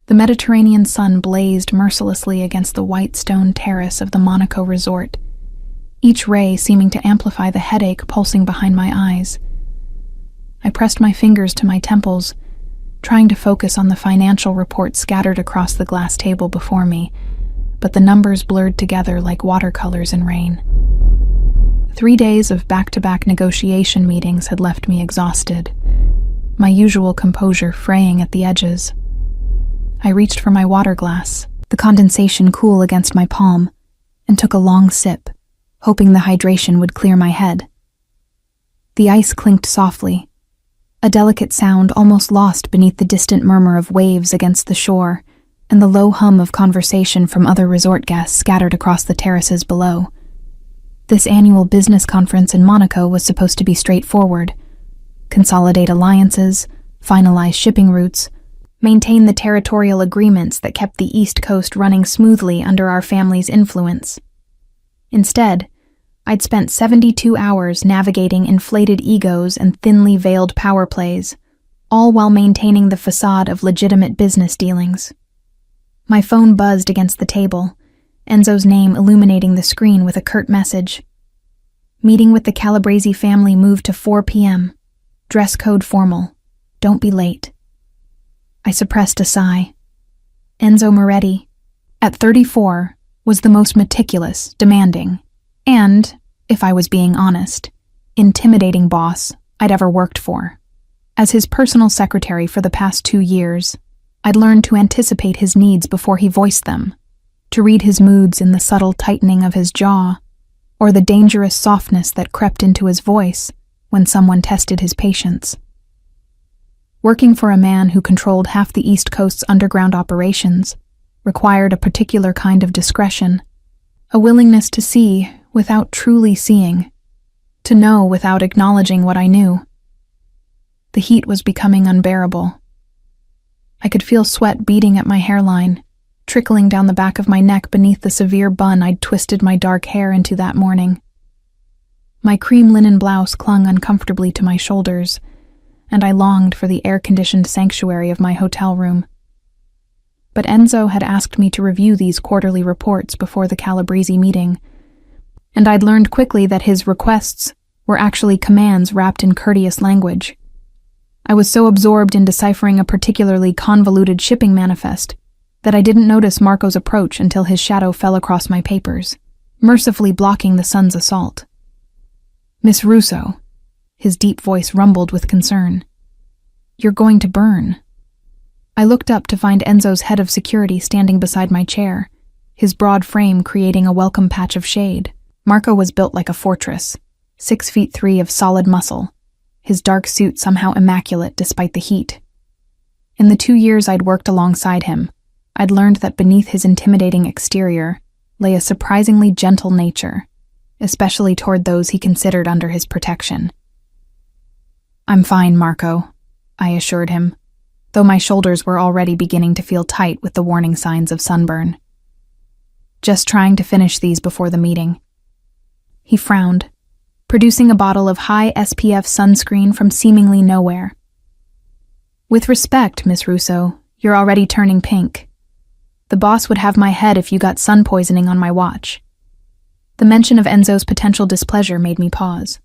The Mediterranean sun blazed mercilessly against the white stone terrace of the Monaco resort, each ray seeming to amplify the headache pulsing behind my eyes. I pressed my fingers to my temples, trying to focus on the financial reports scattered across the glass table before me, but the numbers blurred together like watercolors in rain. 3 days of back-to-back negotiation meetings had left me exhausted, my usual composure fraying at the edges. I reached for my water glass, the condensation cool against my palm, and took a long sip, hoping the hydration would clear my head. The ice clinked softly, a delicate sound almost lost beneath the distant murmur of waves against the shore and the low hum of conversation from other resort guests scattered across the terraces below. This annual business conference in Monaco was supposed to be straightforward: consolidate alliances, finalize shipping routes, maintain the territorial agreements that kept the East Coast running smoothly under our family's influence. Instead, I'd spent 72 hours navigating inflated egos and thinly veiled power plays, all while maintaining the facade of legitimate business dealings. My phone buzzed against the table, Enzo's name illuminating the screen with a curt message. Meeting with the Calabrese family moved to 4 p.m. Dress code formal. Don't be late. I suppressed a sigh. Enzo Moretti, at 34, was the most meticulous, demanding, and, if I was being honest, intimidating boss I'd ever worked for. As his personal secretary for the past 2 years, I'd learned to anticipate his needs before he voiced them, to read his moods in the subtle tightening of his jaw, or the dangerous softness that crept into his voice when someone tested his patience. Working for a man who controlled half the East Coast's underground operations required a particular kind of discretion, a willingness to see without truly seeing, to know without acknowledging what I knew. The heat was becoming unbearable. I could feel sweat beading at my hairline, trickling down the back of my neck beneath the severe bun I'd twisted my dark hair into that morning. My cream linen blouse clung uncomfortably to my shoulders, and I longed for the air-conditioned sanctuary of my hotel room. But Enzo had asked me to review these quarterly reports before the Calabrese meeting, and I'd learned quickly that his requests were actually commands wrapped in courteous language. I was so absorbed in deciphering a particularly convoluted shipping manifest that I didn't notice Marco's approach until his shadow fell across my papers, mercifully blocking the sun's assault. "Miss Russo," his deep voice rumbled with concern. "You're going to burn." I looked up to find Enzo's head of security standing beside my chair, his broad frame creating a welcome patch of shade. Marco was built like a fortress, 6'3" of solid muscle, his dark suit somehow immaculate despite the heat. In the 2 years I'd worked alongside him, I'd learned that beneath his intimidating exterior lay a surprisingly gentle nature, especially toward those he considered under his protection. "I'm fine, Marco," I assured him, though my shoulders were already beginning to feel tight with the warning signs of sunburn. "Just trying to finish these before the meeting." He frowned, producing a bottle of high SPF sunscreen from seemingly nowhere. "With respect, Miss Russo, you're already turning pink. The boss would have my head if you got sun poisoning on my watch." The mention of Enzo's potential displeasure made me pause.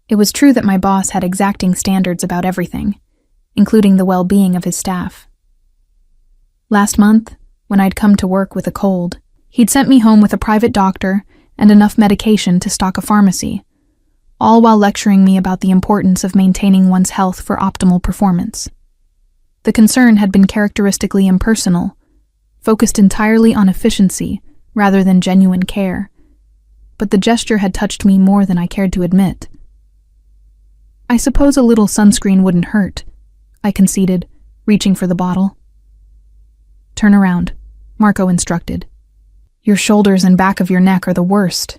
It was true that my boss had exacting standards about everything, including the well-being of his staff. Last month, when I'd come to work with a cold, he'd sent me home with a private doctor and enough medication to stock a pharmacy, all while lecturing me about the importance of maintaining one's health for optimal performance. The concern had been characteristically impersonal, focused entirely on efficiency rather than genuine care, but the gesture had touched me more than I cared to admit. "I suppose a little sunscreen wouldn't hurt," I conceded, reaching for the bottle. "Turn around," Marco instructed. "Your shoulders and back of your neck are the worst.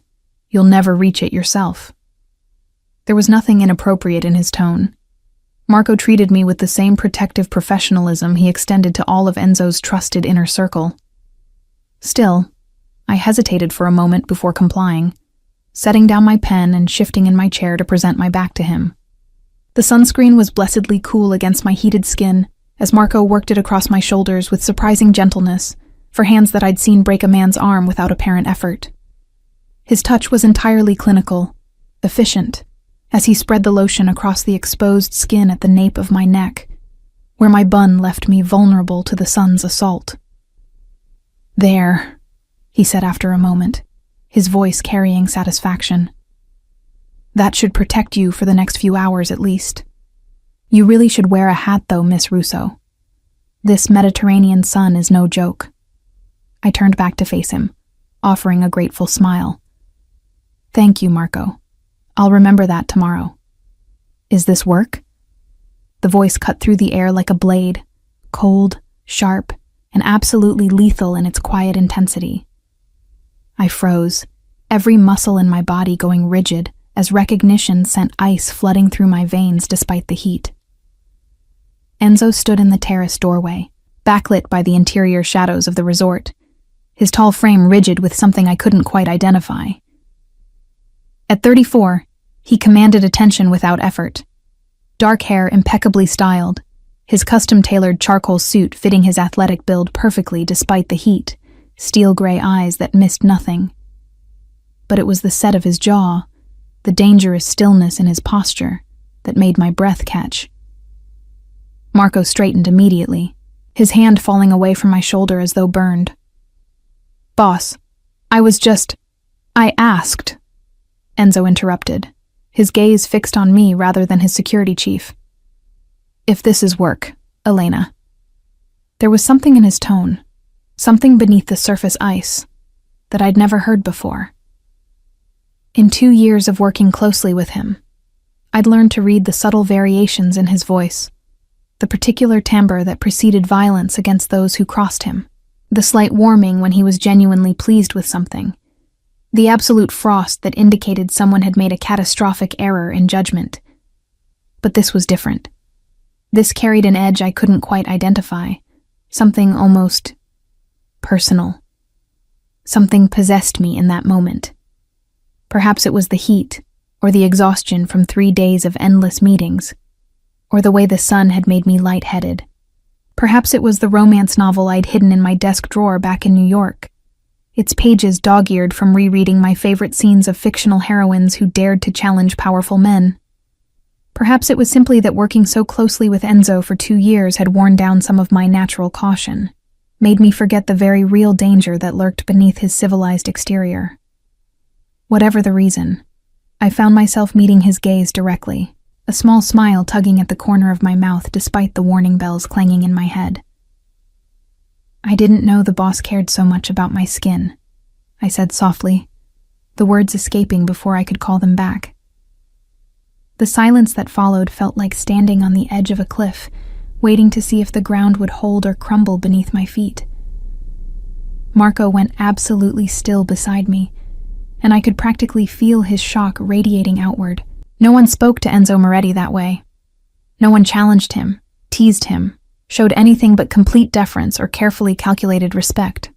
You'll never reach it yourself." There was nothing inappropriate in his tone. Marco treated me with the same protective professionalism he extended to all of Enzo's trusted inner circle. Still, I hesitated for a moment before complying, setting down my pen and shifting in my chair to present my back to him. The sunscreen was blessedly cool against my heated skin, as Marco worked it across my shoulders with surprising gentleness, for hands that I'd seen break a man's arm without apparent effort. His touch was entirely clinical, efficient, as he spread the lotion across the exposed skin at the nape of my neck, where my bun left me vulnerable to the sun's assault. "There," he said after a moment, his voice carrying satisfaction. "That should protect you for the next few hours at least. You really should wear a hat though, Miss Russo. This Mediterranean sun is no joke." I turned back to face him, offering a grateful smile. "Thank you, Marco. I'll remember that tomorrow." "Is this work?" The voice cut through the air like a blade, cold, sharp, and absolutely lethal in its quiet intensity. I froze, every muscle in my body going rigid as recognition sent ice flooding through my veins despite the heat. Enzo stood in the terrace doorway, backlit by the interior shadows of the resort, his tall frame rigid with something I couldn't quite identify. At 34, he commanded attention without effort. Dark hair impeccably styled, his custom-tailored charcoal suit fitting his athletic build perfectly despite the heat, steel-gray eyes that missed nothing. But it was the set of his jaw, the dangerous stillness in his posture, that made my breath catch. Marco straightened immediately, his hand falling away from my shoulder as though burned. "Boss, I asked," Enzo interrupted, his gaze fixed on me rather than his security chief. "If this is work, Elena." There was something in his tone, something beneath the surface ice, that I'd never heard before. In 2 years of working closely with him, I'd learned to read the subtle variations in his voice, the particular timbre that preceded violence against those who crossed him, the slight warming when he was genuinely pleased with something, the absolute frost that indicated someone had made a catastrophic error in judgment. But this was different. This carried an edge I couldn't quite identify, something almost personal. Something possessed me in that moment. Perhaps it was the heat, or the exhaustion from 3 days of endless meetings, or the way the sun had made me lightheaded. Perhaps it was the romance novel I'd hidden in my desk drawer back in New York, its pages dog-eared from rereading my favorite scenes of fictional heroines who dared to challenge powerful men. Perhaps it was simply that working so closely with Enzo for 2 years had worn down some of my natural caution, made me forget the very real danger that lurked beneath his civilized exterior. Whatever the reason, I found myself meeting his gaze directly, a small smile tugging at the corner of my mouth despite the warning bells clanging in my head. "I didn't know the boss cared so much about my skin," I said softly, the words escaping before I could call them back. The silence that followed felt like standing on the edge of a cliff, waiting to see if the ground would hold or crumble beneath my feet. Marco went absolutely still beside me, and I could practically feel his shock radiating outward. No one spoke to Enzo Moretti that way. No one challenged him, teased him, showed anything but complete deference or carefully calculated respect.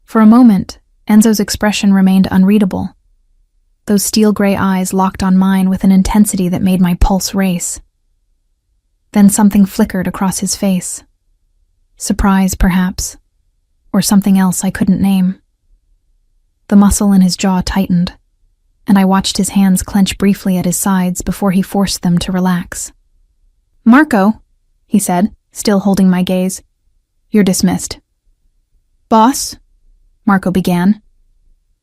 For a moment, Enzo's expression remained unreadable. Those steel-gray eyes locked on mine with an intensity that made my pulse race. Then something flickered across his face. Surprise, perhaps, or something else I couldn't name. The muscle in his jaw tightened, and I watched his hands clench briefly at his sides before he forced them to relax. "Marco," he said, still holding my gaze, "you're dismissed." "Boss," Marco began,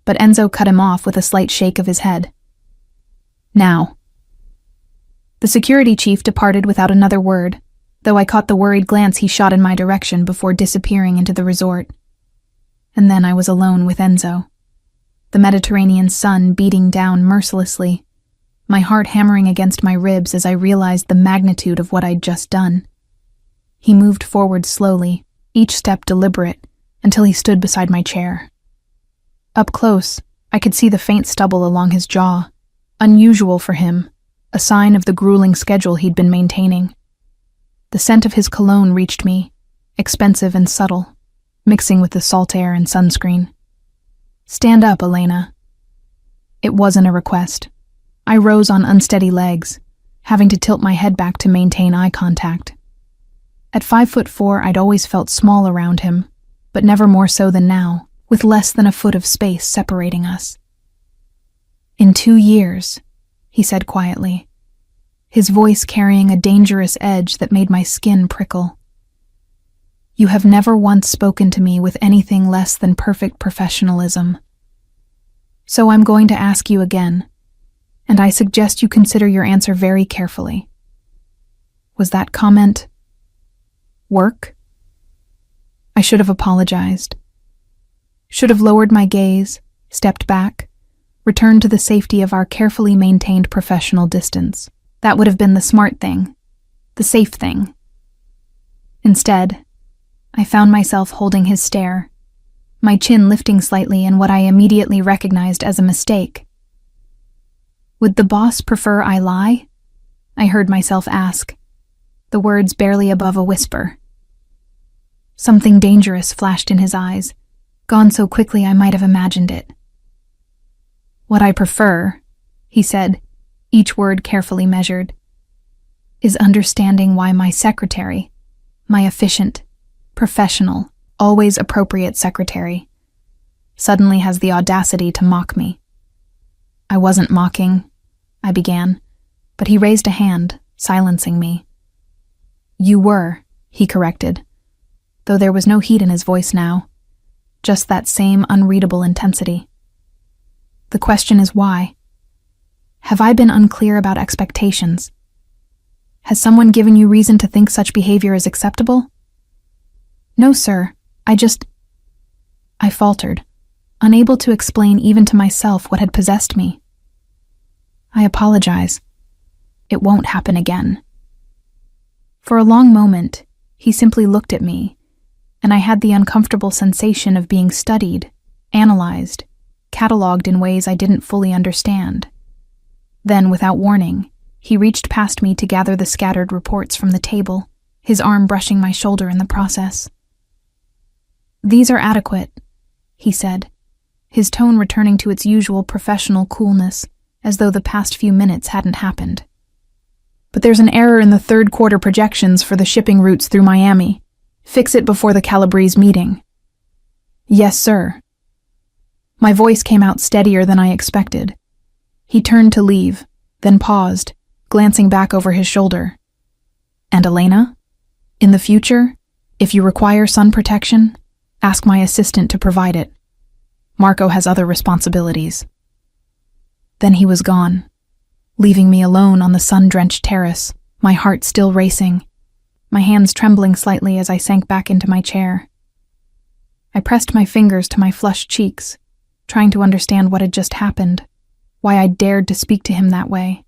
but Enzo cut him off with a slight shake of his head. "Now." The security chief departed without another word, though I caught the worried glance he shot in my direction before disappearing into the resort. And then I was alone with Enzo. The Mediterranean sun beating down mercilessly, my heart hammering against my ribs as I realized the magnitude of what I'd just done. He moved forward slowly, each step deliberate, until he stood beside my chair. Up close, I could see the faint stubble along his jaw, unusual for him, a sign of the grueling schedule he'd been maintaining. The scent of his cologne reached me, expensive and subtle, mixing with the salt air and sunscreen. "Stand up, Elena." It wasn't a request. I rose on unsteady legs, having to tilt my head back to maintain eye contact. At 5'4", I'd always felt small around him, but never more so than now, with less than a foot of space separating us. "In 2 years," he said quietly, his voice carrying a dangerous edge that made my skin prickle. "You have never once spoken to me with anything less than perfect professionalism. So I'm going to ask you again, and I suggest you consider your answer very carefully. Was that comment work?" I should have apologized. Should have lowered my gaze, stepped back, returned to the safety of our carefully maintained professional distance. That would have been the smart thing, the safe thing. Instead, I found myself holding his stare, my chin lifting slightly in what I immediately recognized as a mistake. "Would the boss prefer I lie?" I heard myself ask, the words barely above a whisper. Something dangerous flashed in his eyes, gone so quickly I might have imagined it. "What I prefer," he said, each word carefully measured, "is understanding why my secretary, my efficient, professional, always appropriate secretary, suddenly has the audacity to mock me." "I wasn't mocking," I began, but he raised a hand, silencing me. "You were," he corrected, though there was no heat in his voice now, just that same unreadable intensity. "The question is why? Have I been unclear about expectations? Has someone given you reason to think such behavior is acceptable?" "No, sir, I faltered, unable to explain even to myself what had possessed me. "I apologize. It won't happen again." For a long moment, he simply looked at me, and I had the uncomfortable sensation of being studied, analyzed, catalogued in ways I didn't fully understand. Then, without warning, he reached past me to gather the scattered reports from the table, his arm brushing my shoulder in the process. "These are adequate," he said, his tone returning to its usual professional coolness, as though the past few minutes hadn't happened. "But there's an error in the third quarter projections for the shipping routes through Miami. Fix it before the Calabrese meeting." "Yes, sir." My voice came out steadier than I expected. He turned to leave, then paused, glancing back over his shoulder. "And Elena? In the future, if you require sun protection, ask my assistant to provide it. Marco has other responsibilities." Then he was gone, leaving me alone on the sun-drenched terrace, my heart still racing, my hands trembling slightly as I sank back into my chair. I pressed my fingers to my flushed cheeks, trying to understand what had just happened, why I dared to speak to him that way,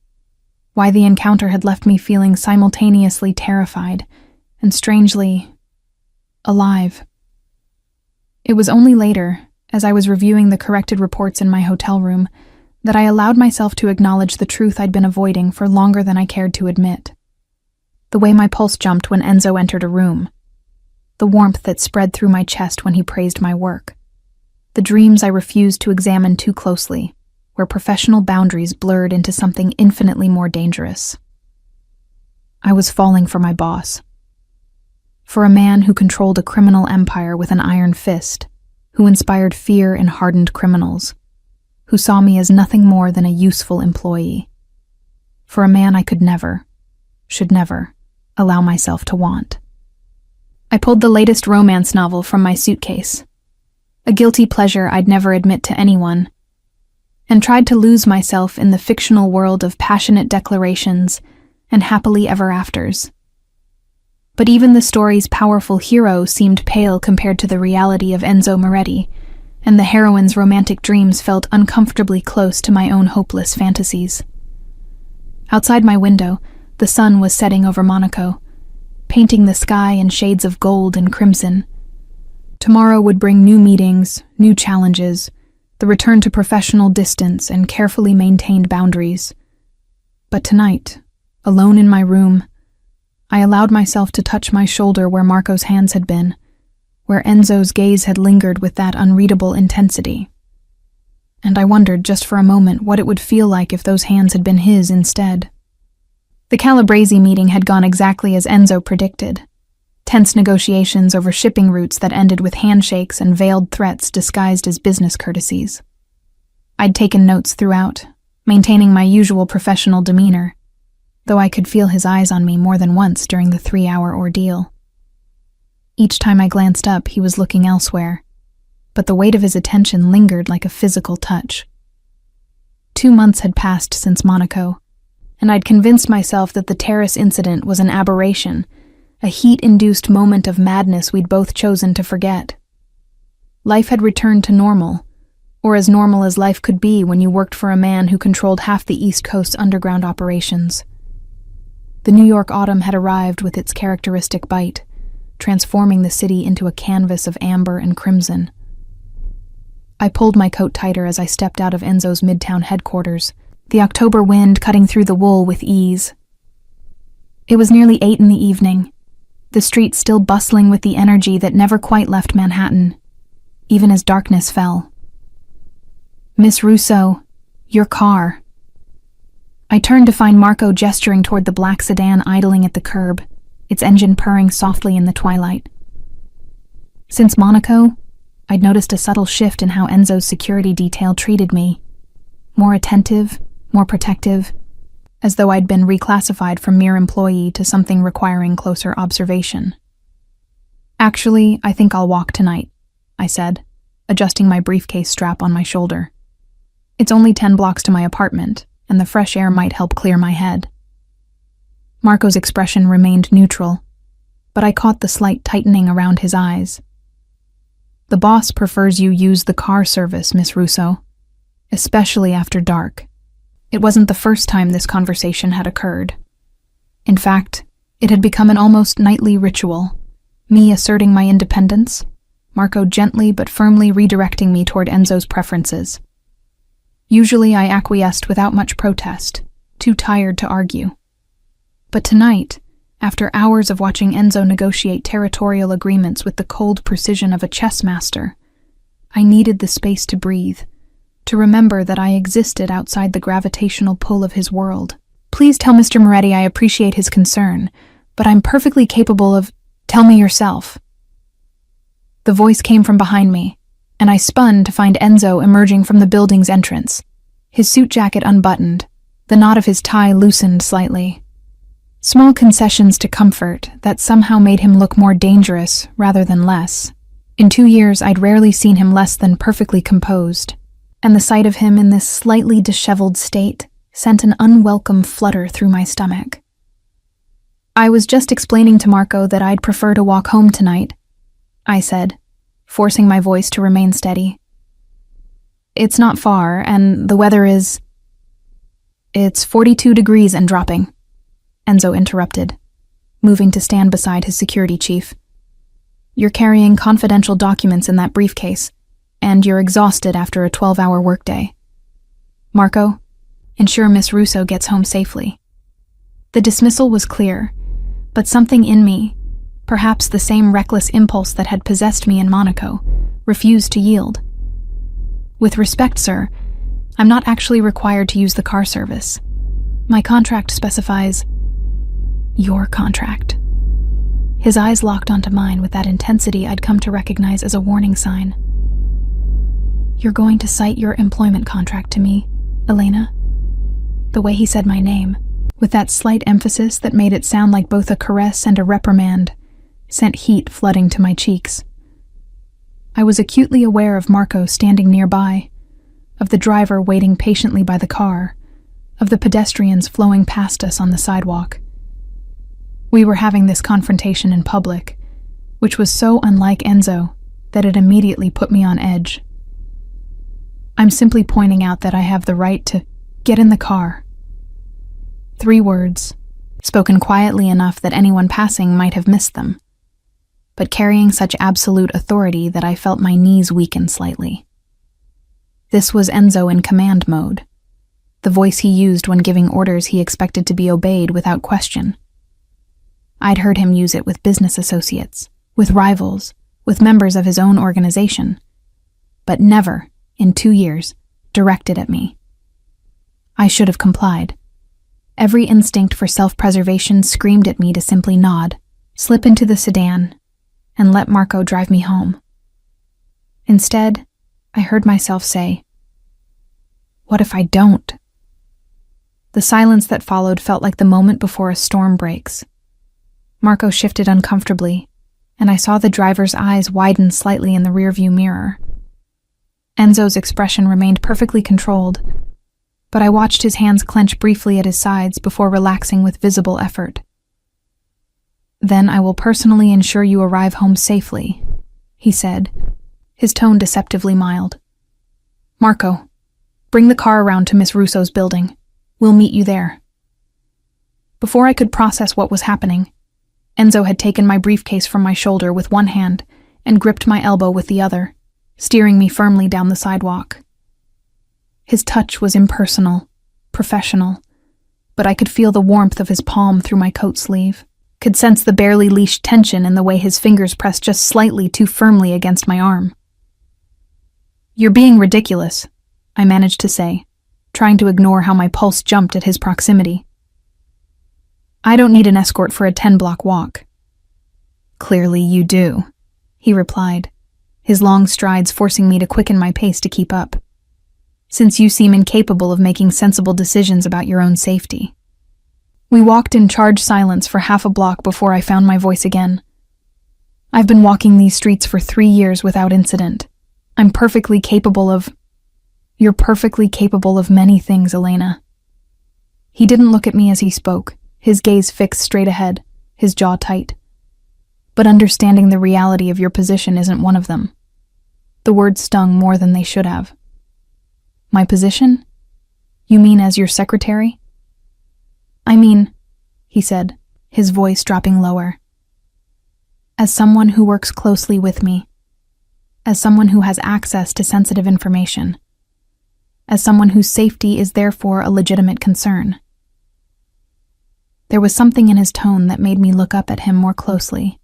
why the encounter had left me feeling simultaneously terrified and strangely alive. It was only later, as I was reviewing the corrected reports in my hotel room, that I allowed myself to acknowledge the truth I'd been avoiding for longer than I cared to admit. The way my pulse jumped when Enzo entered a room, the warmth that spread through my chest when he praised my work, the dreams I refused to examine too closely, where professional boundaries blurred into something infinitely more dangerous. I was falling for my boss. For a man who controlled a criminal empire with an iron fist, who inspired fear in hardened criminals, who saw me as nothing more than a useful employee. For a man I could never, should never, allow myself to want. I pulled the latest romance novel from my suitcase, a guilty pleasure I'd never admit to anyone, and tried to lose myself in the fictional world of passionate declarations and happily ever afters. But even the story's powerful hero seemed pale compared to the reality of Enzo Moretti, and the heroine's romantic dreams felt uncomfortably close to my own hopeless fantasies. Outside my window, the sun was setting over Monaco, painting the sky in shades of gold and crimson. Tomorrow would bring new meetings, new challenges, the return to professional distance and carefully maintained boundaries. But tonight, alone in my room, I allowed myself to touch my shoulder where Marco's hands had been, where Enzo's gaze had lingered with that unreadable intensity. And I wondered just for a moment what it would feel like if those hands had been his instead. The Calabrese meeting had gone exactly as Enzo predicted. Tense negotiations over shipping routes that ended with handshakes and veiled threats disguised as business courtesies. I'd taken notes throughout, maintaining my usual professional demeanor, though I could feel his eyes on me more than once during the 3-hour ordeal. Each time I glanced up, he was looking elsewhere, but the weight of his attention lingered like a physical touch. 2 months had passed since Monaco, and I'd convinced myself that the terrace incident was an aberration, a heat-induced moment of madness we'd both chosen to forget. Life had returned to normal, or as normal as life could be when you worked for a man who controlled half the East Coast's underground operations. The New York autumn had arrived with its characteristic bite, transforming the city into a canvas of amber and crimson. I pulled my coat tighter as I stepped out of Enzo's Midtown headquarters, the October wind cutting through the wool with ease. It was nearly 8 in the evening, the streets still bustling with the energy that never quite left Manhattan, even as darkness fell. "Miss Russo, your car." I turned to find Marco gesturing toward the black sedan idling at the curb, its engine purring softly in the twilight. Since Monaco, I'd noticed a subtle shift in how Enzo's security detail treated me. More attentive, more protective, as though I'd been reclassified from mere employee to something requiring closer observation. "Actually, I think I'll walk tonight," I said, adjusting my briefcase strap on my shoulder. "It's only 10 blocks to my apartment, and the fresh air might help clear my head." Marco's expression remained neutral, but I caught the slight tightening around his eyes. "The boss prefers you use the car service, Miss Russo, especially after dark." It wasn't the first time this conversation had occurred. In fact, it had become an almost nightly ritual, me asserting my independence, Marco gently but firmly redirecting me toward Enzo's preferences. Usually I acquiesced without much protest, too tired to argue. But tonight, after hours of watching Enzo negotiate territorial agreements with the cold precision of a chess master, I needed the space to breathe, to remember that I existed outside the gravitational pull of his world. "Please tell Mr. Moretti I appreciate his concern, but I'm perfectly capable of— Tell me yourself." The voice came from behind me, and I spun to find Enzo emerging from the building's entrance, his suit jacket unbuttoned, the knot of his tie loosened slightly. Small concessions to comfort that somehow made him look more dangerous rather than less. In 2 years, I'd rarely seen him less than perfectly composed, and the sight of him in this slightly disheveled state sent an unwelcome flutter through my stomach. "I was just explaining to Marco that I'd prefer to walk home tonight," I said, forcing my voice to remain steady. "It's not far, and the weather is— It's 42 degrees and dropping," Enzo interrupted, moving to stand beside his security chief. "You're carrying confidential documents in that briefcase, and you're exhausted after a 12-hour workday. Marco, ensure Miss Russo gets home safely." The dismissal was clear, but something in me, perhaps the same reckless impulse that had possessed me in Monaco, refused to yield. "With respect, sir, I'm not actually required to use the car service. My contract specifies—" "Your contract." His eyes locked onto mine with that intensity I'd come to recognize as a warning sign. "You're going to cite your employment contract to me, Elena?" The way he said my name, with that slight emphasis that made it sound like both a caress and a reprimand, sent heat flooding to my cheeks. I was acutely aware of Marco standing nearby, of the driver waiting patiently by the car, of the pedestrians flowing past us on the sidewalk. We were having this confrontation in public, which was so unlike Enzo that it immediately put me on edge. "I'm simply pointing out that I have the right to— Get in the car." 3 words, spoken quietly enough that anyone passing might have missed them, but carrying such absolute authority that I felt my knees weaken slightly. This was Enzo in command mode, the voice he used when giving orders he expected to be obeyed without question. I'd heard him use it with business associates, with rivals, with members of his own organization, but never, in 2 years, directed at me. I should have complied. Every instinct for self-preservation screamed at me to simply nod, slip into the sedan, and let Marco drive me home. Instead, I heard myself say, "What if I don't?" The silence that followed felt like the moment before a storm breaks. Marco shifted uncomfortably, and I saw the driver's eyes widen slightly in the rearview mirror. Enzo's expression remained perfectly controlled, but I watched his hands clench briefly at his sides before relaxing with visible effort. "Then I will personally ensure you arrive home safely," he said, his tone deceptively mild. "Marco, bring the car around to Miss Russo's building. We'll meet you there." Before I could process what was happening, Enzo had taken my briefcase from my shoulder with one hand and gripped my elbow with the other, steering me firmly down the sidewalk. His touch was impersonal, professional, but I could feel the warmth of his palm through my coat sleeve, could sense the barely leashed tension in the way his fingers pressed just slightly too firmly against my arm. "You're being ridiculous," I managed to say, trying to ignore how my pulse jumped at his proximity. "I don't need an escort for a 10-block walk." "Clearly you do," he replied, his long strides forcing me to quicken my pace to keep up. "Since you seem incapable of making sensible decisions about your own safety." We walked in charged silence for half a block before I found my voice again. "I've been walking these streets for 3 years without incident. I'm perfectly capable of—" "You're perfectly capable of many things, Elena." He didn't look at me as he spoke, his gaze fixed straight ahead, his jaw tight. "But understanding the reality of your position isn't one of them." The words stung more than they should have. "My position? You mean as your secretary?" "I mean," he said, his voice dropping lower, "as someone who works closely with me, as someone who has access to sensitive information, as someone whose safety is therefore a legitimate concern." There was something in his tone that made me look up at him more closely.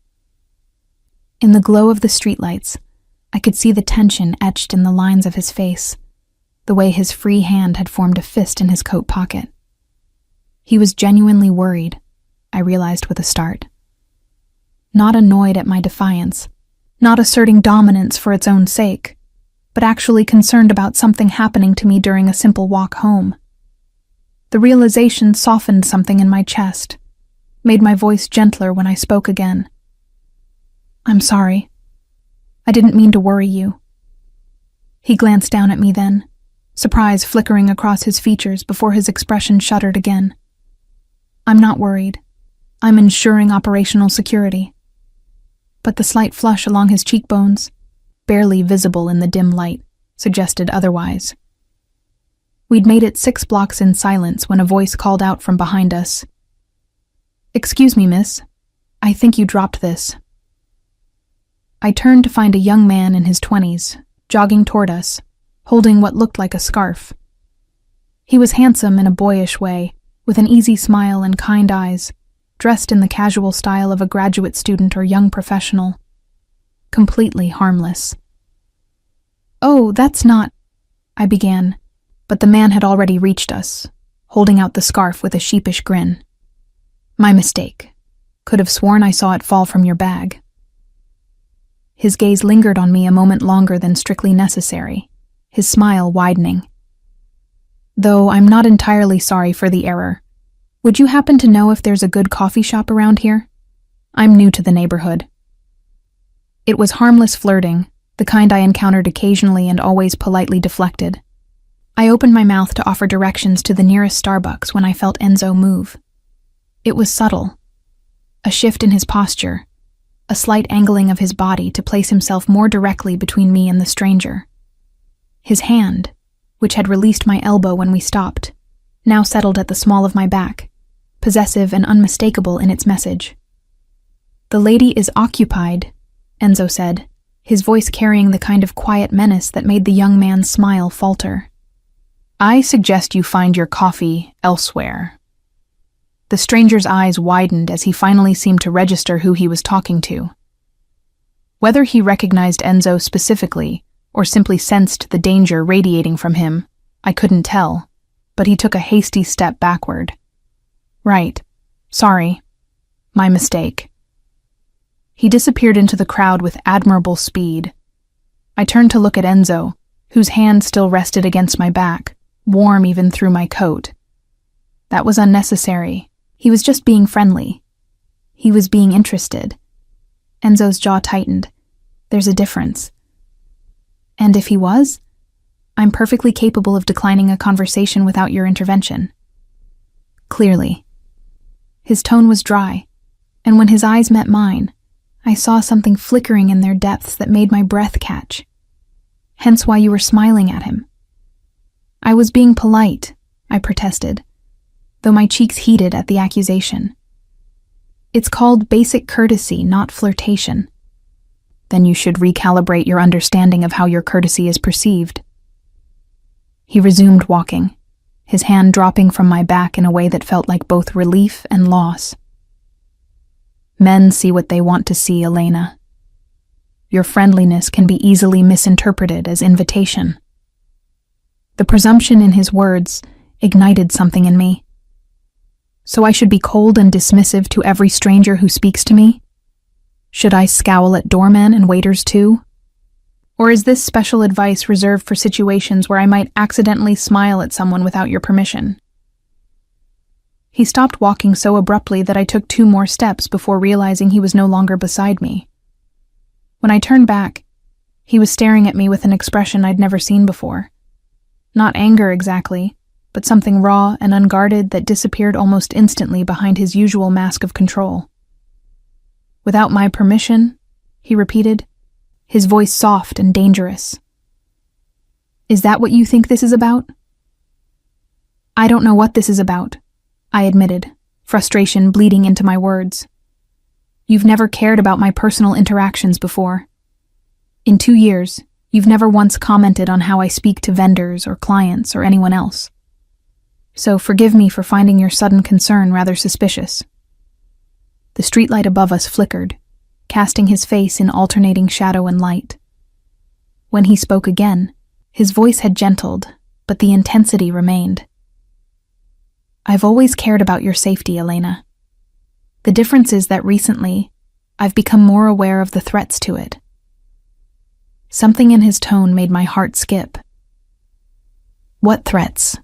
In the glow of the streetlights, I could see the tension etched in the lines of his face, the way his free hand had formed a fist in his coat pocket. He was genuinely worried, I realized with a start. Not annoyed at my defiance, not asserting dominance for its own sake, but actually concerned about something happening to me during a simple walk home. The realization softened something in my chest, made my voice gentler when I spoke again. "I'm sorry. I didn't mean to worry you." He glanced down at me then, surprise flickering across his features before his expression shuddered again. "I'm not worried. I'm ensuring operational security." But the slight flush along his cheekbones, barely visible in the dim light, suggested otherwise. We'd made it 6 blocks in silence when a voice called out from behind us. "Excuse me, miss. I think you dropped this." I turned to find a young man in his 20s, jogging toward us, holding what looked like a scarf. He was handsome in a boyish way, with an easy smile and kind eyes, dressed in the casual style of a graduate student or young professional. Completely harmless. "Oh, that's not—" I began, but the man had already reached us, holding out the scarf with a sheepish grin. "My mistake. Could have sworn I saw it fall from your bag." His gaze lingered on me a moment longer than strictly necessary, his smile widening. "Though I'm not entirely sorry for the error. Would you happen to know if there's a good coffee shop around here? I'm new to the neighborhood." It was harmless flirting, the kind I encountered occasionally and always politely deflected. I opened my mouth to offer directions to the nearest Starbucks when I felt Enzo move. It was subtle. A shift in his posture, a slight angling of his body to place himself more directly between me and the stranger. His hand, which had released my elbow when we stopped, now settled at the small of my back, possessive and unmistakable in its message. "The lady is occupied," Enzo said, his voice carrying the kind of quiet menace that made the young man's smile falter. "I suggest you find your coffee elsewhere." The stranger's eyes widened as he finally seemed to register who he was talking to. Whether he recognized Enzo specifically or simply sensed the danger radiating from him, I couldn't tell, but he took a hasty step backward. "Right. Sorry. My mistake." He disappeared into the crowd with admirable speed. I turned to look at Enzo, whose hand still rested against my back, warm even through my coat. That was unnecessary. He was just being friendly. He was being interested. Enzo's jaw tightened. There's a difference. And if he was? I'm perfectly capable of declining a conversation without your intervention. Clearly. His tone was dry, and when his eyes met mine, I saw something flickering in their depths that made my breath catch. Hence why you were smiling at him. I was being polite, I protested, though my cheeks heated at the accusation. It's called basic courtesy, not flirtation. Then you should recalibrate your understanding of how your courtesy is perceived. He resumed walking, his hand dropping from my back in a way that felt like both relief and loss. Men see what they want to see, Elena. Your friendliness can be easily misinterpreted as invitation. The presumption in his words ignited something in me. So I should be cold and dismissive to every stranger who speaks to me? Should I scowl at doormen and waiters too? Or is this special advice reserved for situations where I might accidentally smile at someone without your permission? He stopped walking so abruptly that I took 2 more steps before realizing he was no longer beside me. When I turned back, he was staring at me with an expression I'd never seen before. Not anger exactly, but something raw and unguarded that disappeared almost instantly behind his usual mask of control. Without my permission, he repeated, his voice soft and dangerous. Is that what you think this is about? I don't know what this is about, I admitted, frustration bleeding into my words. You've never cared about my personal interactions before. In 2 years, you've never once commented on how I speak to vendors or clients or anyone else. So forgive me for finding your sudden concern rather suspicious. The streetlight above us flickered, casting his face in alternating shadow and light. When he spoke again, his voice had gentled, but the intensity remained. I've always cared about your safety, Elena. The difference is that recently, I've become more aware of the threats to it. Something in his tone made my heart skip. What threats?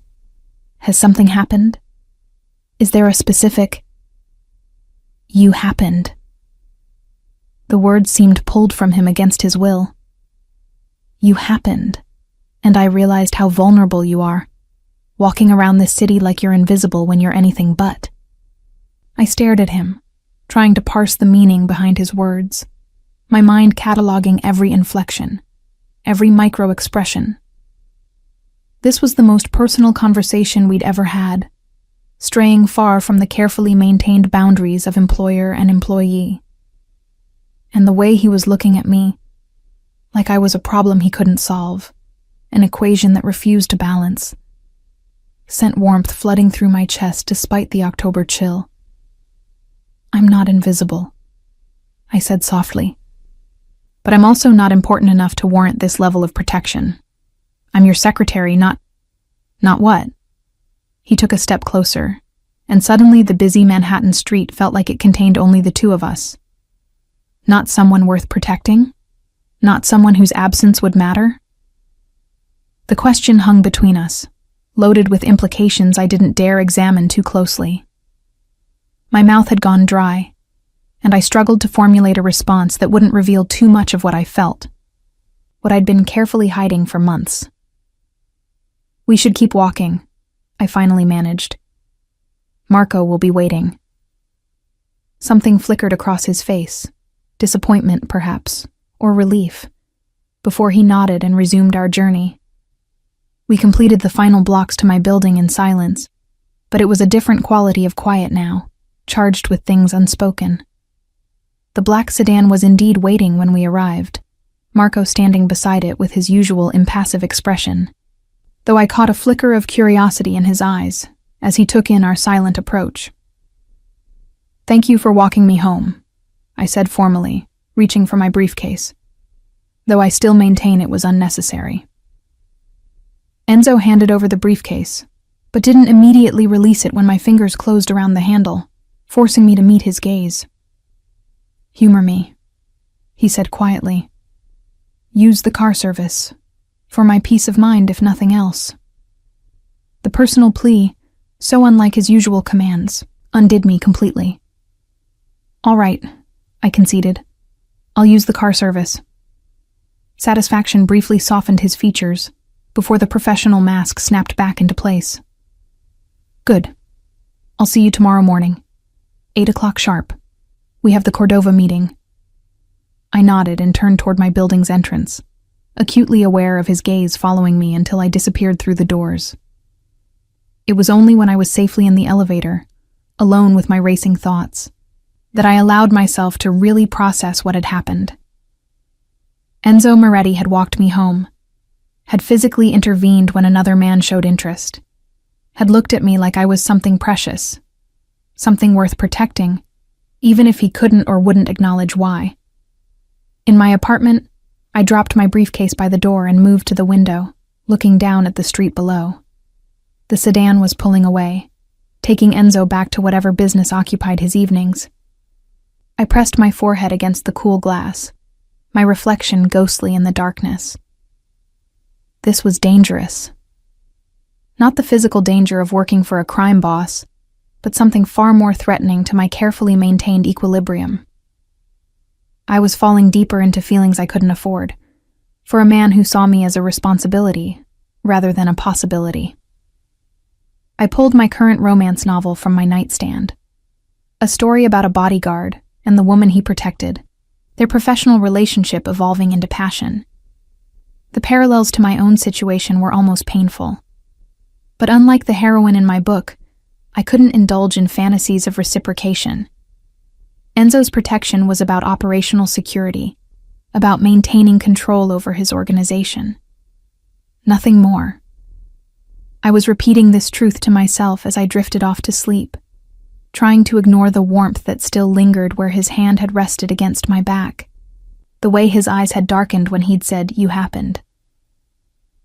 Has something happened? Is there a specific... You happened. The words seemed pulled from him against his will. You happened, and I realized how vulnerable you are, walking around this city like you're invisible when you're anything but. I stared at him, trying to parse the meaning behind his words, my mind cataloging every inflection, every micro-expression. This was the most personal conversation we'd ever had, straying far from the carefully maintained boundaries of employer and employee. And the way he was looking at me, like I was a problem he couldn't solve, an equation that refused to balance, sent warmth flooding through my chest despite the October chill. I'm not invisible, I said softly. But I'm also not important enough to warrant this level of protection. I'm your secretary, not what? He took a step closer, and suddenly the busy Manhattan street felt like it contained only the 2 of us. Not someone worth protecting? Not someone whose absence would matter? The question hung between us, loaded with implications I didn't dare examine too closely. My mouth had gone dry, and I struggled to formulate a response that wouldn't reveal too much of what I felt, what I'd been carefully hiding for months. We should keep walking, I finally managed. Marco will be waiting. Something flickered across his face, disappointment perhaps, or relief, before he nodded and resumed our journey. We completed the final blocks to my building in silence, but it was a different quality of quiet now, charged with things unspoken. The black sedan was indeed waiting when we arrived, Marco standing beside it with his usual impassive expression, though I caught a flicker of curiosity in his eyes as he took in our silent approach. Thank you for walking me home, I said formally, reaching for my briefcase, though I still maintain it was unnecessary. Enzo handed over the briefcase, but didn't immediately release it when my fingers closed around the handle, forcing me to meet his gaze. Humor me, he said quietly. Use the car service. For my peace of mind, if nothing else. The personal plea, so unlike his usual commands, undid me completely. All right, I conceded. I'll use the car service. Satisfaction briefly softened his features before the professional mask snapped back into place. Good. I'll see you tomorrow morning. 8 o'clock sharp. We have the Cordova meeting. I nodded and turned toward my building's entrance, acutely aware of his gaze following me until I disappeared through the doors. It was only when I was safely in the elevator, alone with my racing thoughts, that I allowed myself to really process what had happened. Enzo Moretti had walked me home, had physically intervened when another man showed interest, had looked at me like I was something precious, something worth protecting, even if he couldn't or wouldn't acknowledge why. In my apartment, I dropped my briefcase by the door and moved to the window, looking down at the street below. The sedan was pulling away, taking Enzo back to whatever business occupied his evenings. I pressed my forehead against the cool glass, my reflection ghostly in the darkness. This was dangerous. Not the physical danger of working for a crime boss, but something far more threatening to my carefully maintained equilibrium. I was falling deeper into feelings I couldn't afford, for a man who saw me as a responsibility rather than a possibility. I pulled my current romance novel from my nightstand. A story about a bodyguard and the woman he protected, their professional relationship evolving into passion. The parallels to my own situation were almost painful. But unlike the heroine in my book, I couldn't indulge in fantasies of reciprocation. Enzo's protection was about operational security, about maintaining control over his organization. Nothing more. I was repeating this truth to myself as I drifted off to sleep, trying to ignore the warmth that still lingered where his hand had rested against my back, the way his eyes had darkened when he'd said, "You happened."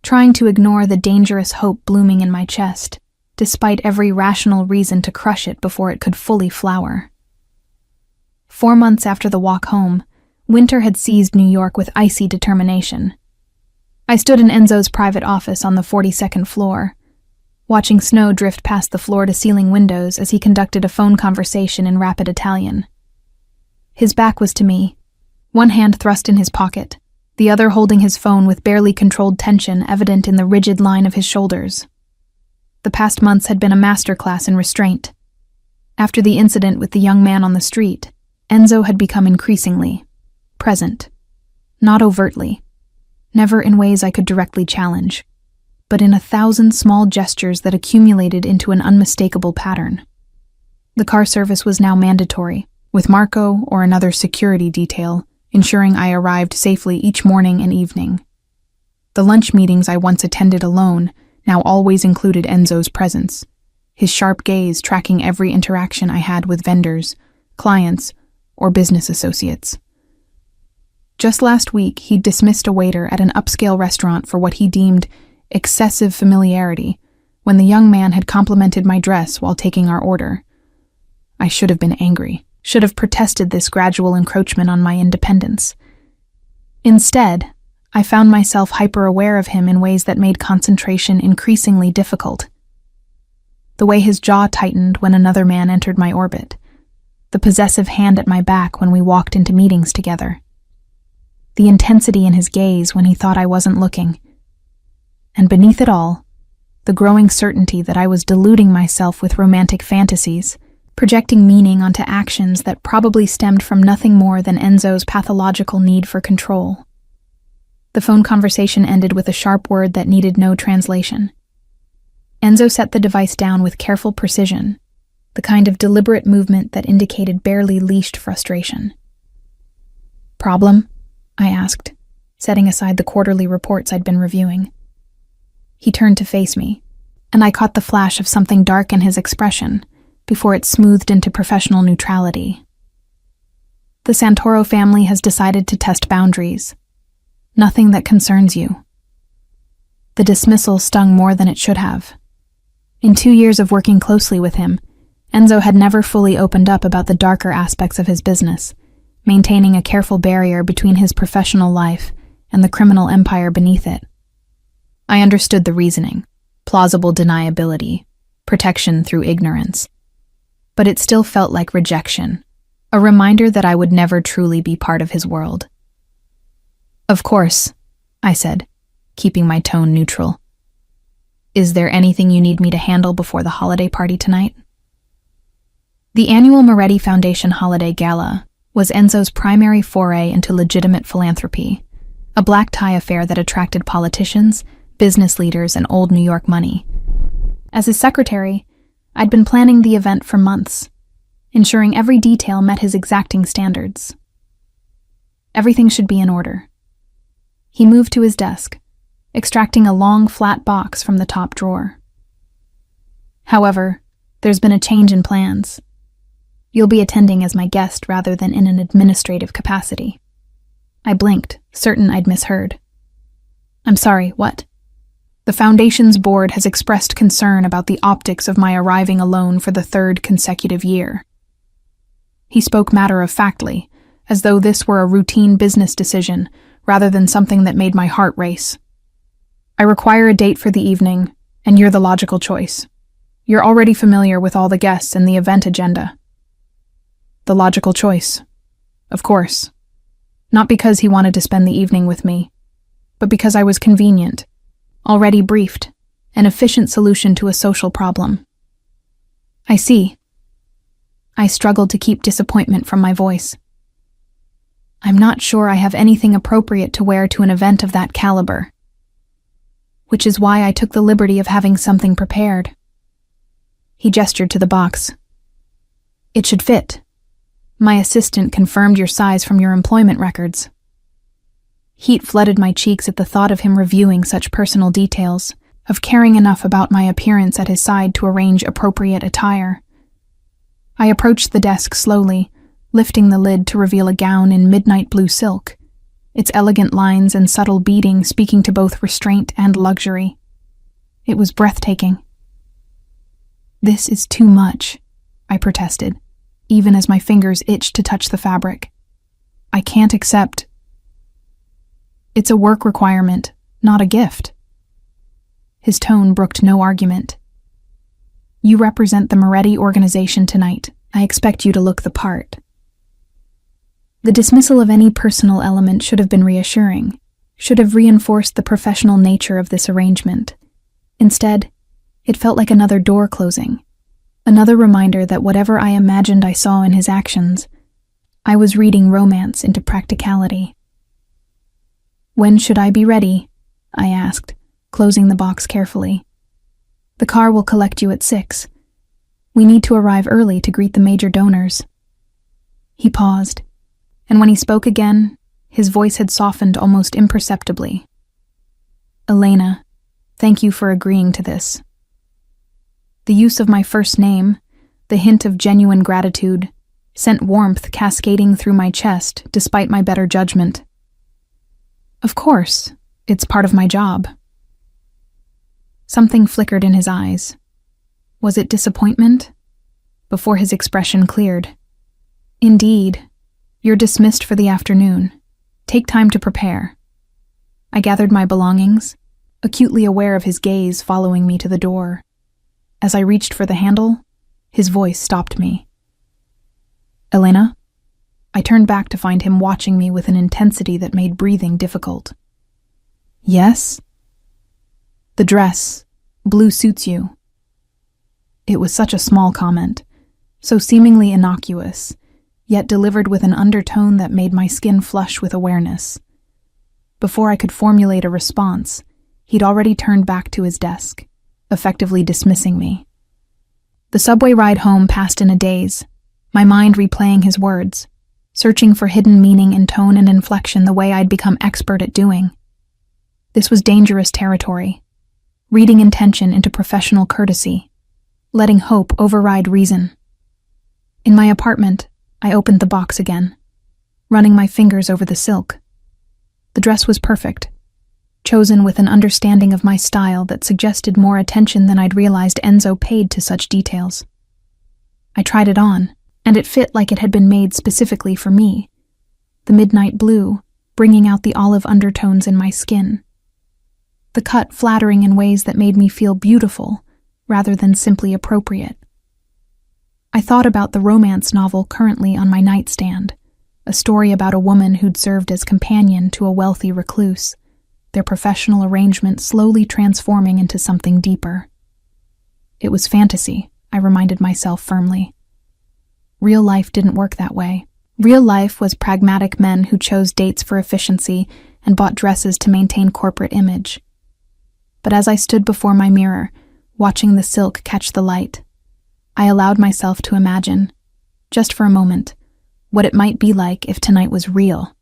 Trying to ignore the dangerous hope blooming in my chest, despite every rational reason to crush it before it could fully flower. 4 months after the walk home, winter had seized New York with icy determination. I stood in Enzo's private office on the 42nd floor, watching snow drift past the floor-to-ceiling windows as he conducted a phone conversation in rapid Italian. His back was to me, one hand thrust in his pocket, the other holding his phone with barely controlled tension evident in the rigid line of his shoulders. The past months had been a masterclass in restraint. After the incident with the young man on the street, Enzo had become increasingly present, not overtly, never in ways I could directly challenge, but in 1,000 small gestures that accumulated into an unmistakable pattern. The car service was now mandatory, with Marco or another security detail ensuring I arrived safely each morning and evening. The lunch meetings I once attended alone now always included Enzo's presence, his sharp gaze tracking every interaction I had with vendors, clients, or business associates. Just last week, he'd dismissed a waiter at an upscale restaurant for what he deemed excessive familiarity when the young man had complimented my dress while taking our order. I should have been angry, should have protested this gradual encroachment on my independence. Instead, I found myself hyper-aware of him in ways that made concentration increasingly difficult. The way his jaw tightened when another man entered my orbit, the possessive hand at my back when we walked into meetings together, the intensity in his gaze when he thought I wasn't looking, and beneath it all, the growing certainty that I was deluding myself with romantic fantasies, projecting meaning onto actions that probably stemmed from nothing more than Enzo's pathological need for control. The phone conversation ended with a sharp word that needed no translation. Enzo set the device down with careful precision, the kind of deliberate movement that indicated barely leashed frustration. "Problem?" I asked, setting aside the quarterly reports I'd been reviewing. He turned to face me, and I caught the flash of something dark in his expression before it smoothed into professional neutrality. "The Santoro family has decided to test boundaries. Nothing that concerns you." The dismissal stung more than it should have. In 2 years of working closely with him, Enzo had never fully opened up about the darker aspects of his business, maintaining a careful barrier between his professional life and the criminal empire beneath it. I understood the reasoning: plausible deniability, protection through ignorance. But it still felt like rejection, a reminder that I would never truly be part of his world. "Of course," I said, keeping my tone neutral. "Is there anything you need me to handle before the holiday party tonight?" The annual Moretti Foundation Holiday Gala was Enzo's primary foray into legitimate philanthropy, a black tie affair that attracted politicians, business leaders, and old New York money. As his secretary, I'd been planning the event for months, ensuring every detail met his exacting standards. Everything should be in order. He moved to his desk, extracting a long, flat box from the top drawer. "However, there's been a change in plans. You'll be attending as my guest rather than in an administrative capacity." I blinked, certain I'd misheard. "I'm sorry, what?" "The Foundation's board has expressed concern about the optics of my arriving alone for the third consecutive year." He spoke matter-of-factly, as though this were a routine business decision rather than something that made my heart race. "I require a date for the evening, and you're the logical choice. You're already familiar with all the guests and the event agenda." The logical choice. Of course. Not because he wanted to spend the evening with me, but because I was convenient, already briefed, an efficient solution to a social problem. "I see." I struggled to keep disappointment from my voice. "I'm not sure I have anything appropriate to wear to an event of that caliber. Which is why I took the liberty of having something prepared." He gestured to the box. "It should fit. My assistant confirmed your size from your employment records." Heat flooded my cheeks at the thought of him reviewing such personal details, of caring enough about my appearance at his side to arrange appropriate attire. I approached the desk slowly, lifting the lid to reveal a gown in midnight blue silk, its elegant lines and subtle beading speaking to both restraint and luxury. It was breathtaking. "This is too much," I protested, even as my fingers itched to touch the fabric. "I can't accept." "It's a work requirement, not a gift." His tone brooked no argument. "You represent the Moretti organization tonight. I expect you to look the part." The dismissal of any personal element should have been reassuring, should have reinforced the professional nature of this arrangement. Instead, it felt like another door closing, another reminder that whatever I imagined I saw in his actions, I was reading romance into practicality. "When should I be ready?" I asked, closing the box carefully. "The car will collect you at 6. We need to arrive early to greet the major donors." He paused, and when he spoke again, his voice had softened almost imperceptibly. "Elena, thank you for agreeing to this." The use of my first name, the hint of genuine gratitude, sent warmth cascading through my chest despite my better judgment. "Of course, it's part of my job." Something flickered in his eyes. Was it disappointment? Before his expression cleared. "Indeed. You're dismissed for the afternoon. Take time to prepare." I gathered my belongings, acutely aware of his gaze following me to the door. As I reached for the handle, his voice stopped me. "Elena?" I turned back to find him watching me with an intensity that made breathing difficult. "Yes?" "The dress. Blue suits you." It was such a small comment, so seemingly innocuous, yet delivered with an undertone that made my skin flush with awareness. Before I could formulate a response, he'd already turned back to his desk, effectively dismissing me. The subway ride home passed in a daze, my mind replaying his words, searching for hidden meaning in tone and inflection the way I'd become expert at doing. This was dangerous territory, reading intention into professional courtesy, letting hope override reason. In my apartment, I opened the box again, running my fingers over the silk. The dress was perfect, chosen with an understanding of my style that suggested more attention than I'd realized Enzo paid to such details. I tried it on, and it fit like it had been made specifically for me, the midnight blue, bringing out the olive undertones in my skin. The cut flattering in ways that made me feel beautiful, rather than simply appropriate. I thought about the romance novel currently on my nightstand, a story about a woman who'd served as companion to a wealthy recluse, their professional arrangement slowly transforming into something deeper. It was fantasy, I reminded myself firmly. Real life didn't work that way. Real life was pragmatic men who chose dates for efficiency and bought dresses to maintain corporate image. But as I stood before my mirror, watching the silk catch the light, I allowed myself to imagine, just for a moment, what it might be like if tonight was real.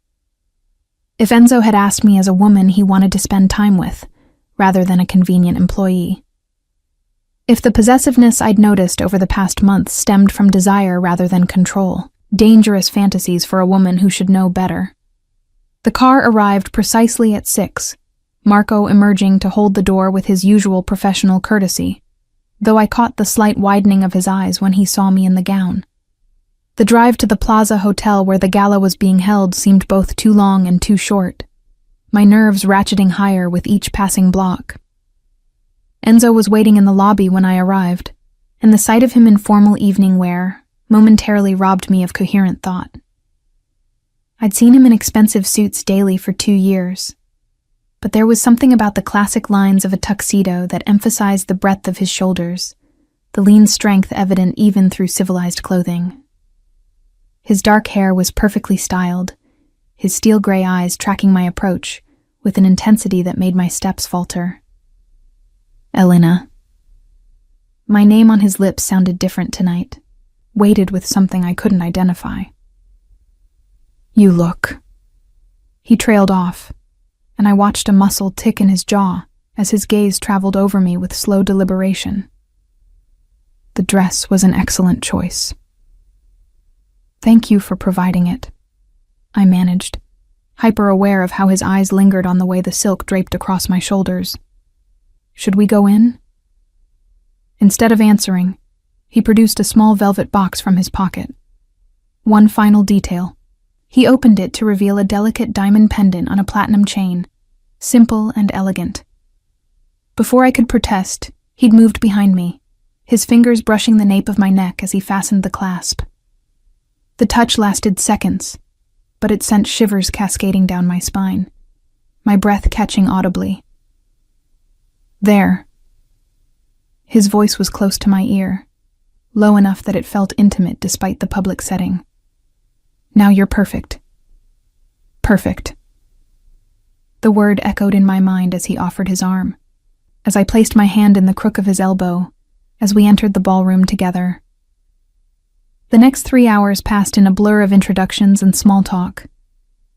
If Enzo had asked me as a woman he wanted to spend time with, rather than a convenient employee. If the possessiveness I'd noticed over the past month stemmed from desire rather than control, dangerous fantasies for a woman who should know better. The car arrived precisely at 6, Marco emerging to hold the door with his usual professional courtesy, though I caught the slight widening of his eyes when he saw me in the gown. The drive to the Plaza Hotel where the gala was being held seemed both too long and too short, my nerves ratcheting higher with each passing block. Enzo was waiting in the lobby when I arrived, and the sight of him in formal evening wear momentarily robbed me of coherent thought. I'd seen him in expensive suits daily for 2 years, but there was something about the classic lines of a tuxedo that emphasized the breadth of his shoulders, the lean strength evident even through civilized clothing. His dark hair was perfectly styled, his steel gray eyes tracking my approach with an intensity that made my steps falter. Elena. My name on his lips sounded different tonight, weighted with something I couldn't identify. You look. He trailed off, and I watched a muscle tick in his jaw as his gaze traveled over me with slow deliberation. The dress was an excellent choice. Thank you for providing it, I managed, hyper-aware of how his eyes lingered on the way the silk draped across my shoulders. Should we go in? Instead of answering, he produced a small velvet box from his pocket. One final detail. He opened it to reveal a delicate diamond pendant on a platinum chain, simple and elegant. Before I could protest, he'd moved behind me, his fingers brushing the nape of my neck as he fastened the clasp. The touch lasted seconds, but it sent shivers cascading down my spine, my breath catching audibly. There. His voice was close to my ear, low enough that it felt intimate despite the public setting. Now you're perfect. Perfect. The word echoed in my mind as he offered his arm, as I placed my hand in the crook of his elbow, as we entered the ballroom together. The next 3 hours passed in a blur of introductions and small talk,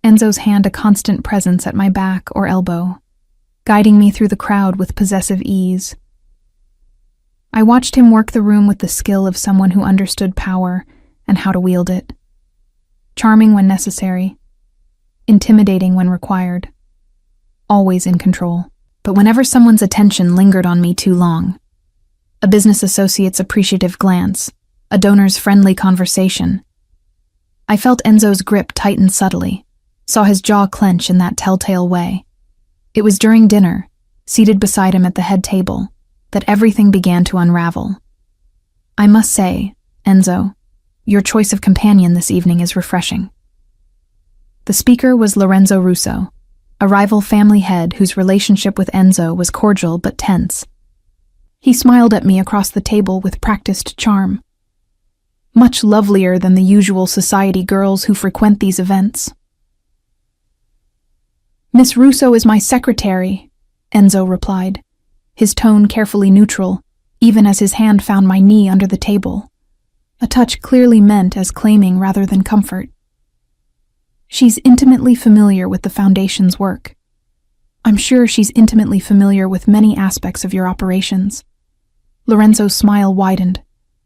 Enzo's hand a constant presence at my back or elbow, guiding me through the crowd with possessive ease. I watched him work the room with the skill of someone who understood power and how to wield it. Charming when necessary, intimidating when required, always in control. But whenever someone's attention lingered on me too long, a business associate's appreciative glance, a donor's friendly conversation, I felt Enzo's grip tighten subtly, saw his jaw clench in that telltale way. It was during dinner, seated beside him at the head table, that everything began to unravel. I must say, Enzo, your choice of companion this evening is refreshing. The speaker was Lorenzo Russo, a rival family head whose relationship with Enzo was cordial but tense. He smiled at me across the table with practiced charm. Much lovelier than the usual society girls who frequent these events. Miss Russo is my secretary, Enzo replied, his tone carefully neutral, even as his hand found my knee under the table, a touch clearly meant as claiming rather than comfort. She's intimately familiar with the Foundation's work. I'm sure she's intimately familiar with many aspects of your operations. Lorenzo's smile widened,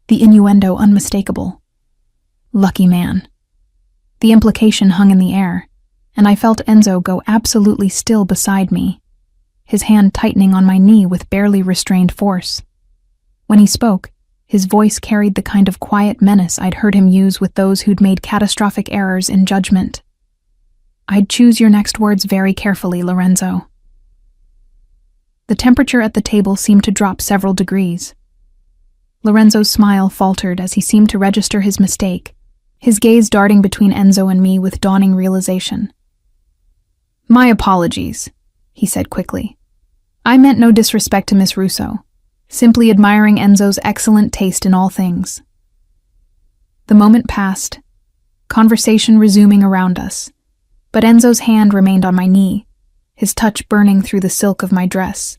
the innuendo unmistakable. Lucky man. The implication hung in the air, and I felt Enzo go absolutely still beside me, his hand tightening on my knee with barely restrained force. When he spoke, his voice carried the kind of quiet menace I'd heard him use with those who'd made catastrophic errors in judgment. I'd choose your next words very carefully, Lorenzo. The temperature at the table seemed to drop several degrees. Lorenzo's smile faltered as he seemed to register his mistake, his gaze darting between Enzo and me with dawning realization. My apologies, he said quickly. I meant no disrespect to Miss Russo, simply admiring Enzo's excellent taste in all things. The moment passed, conversation resuming around us, but Enzo's hand remained on my knee, his touch burning through the silk of my dress.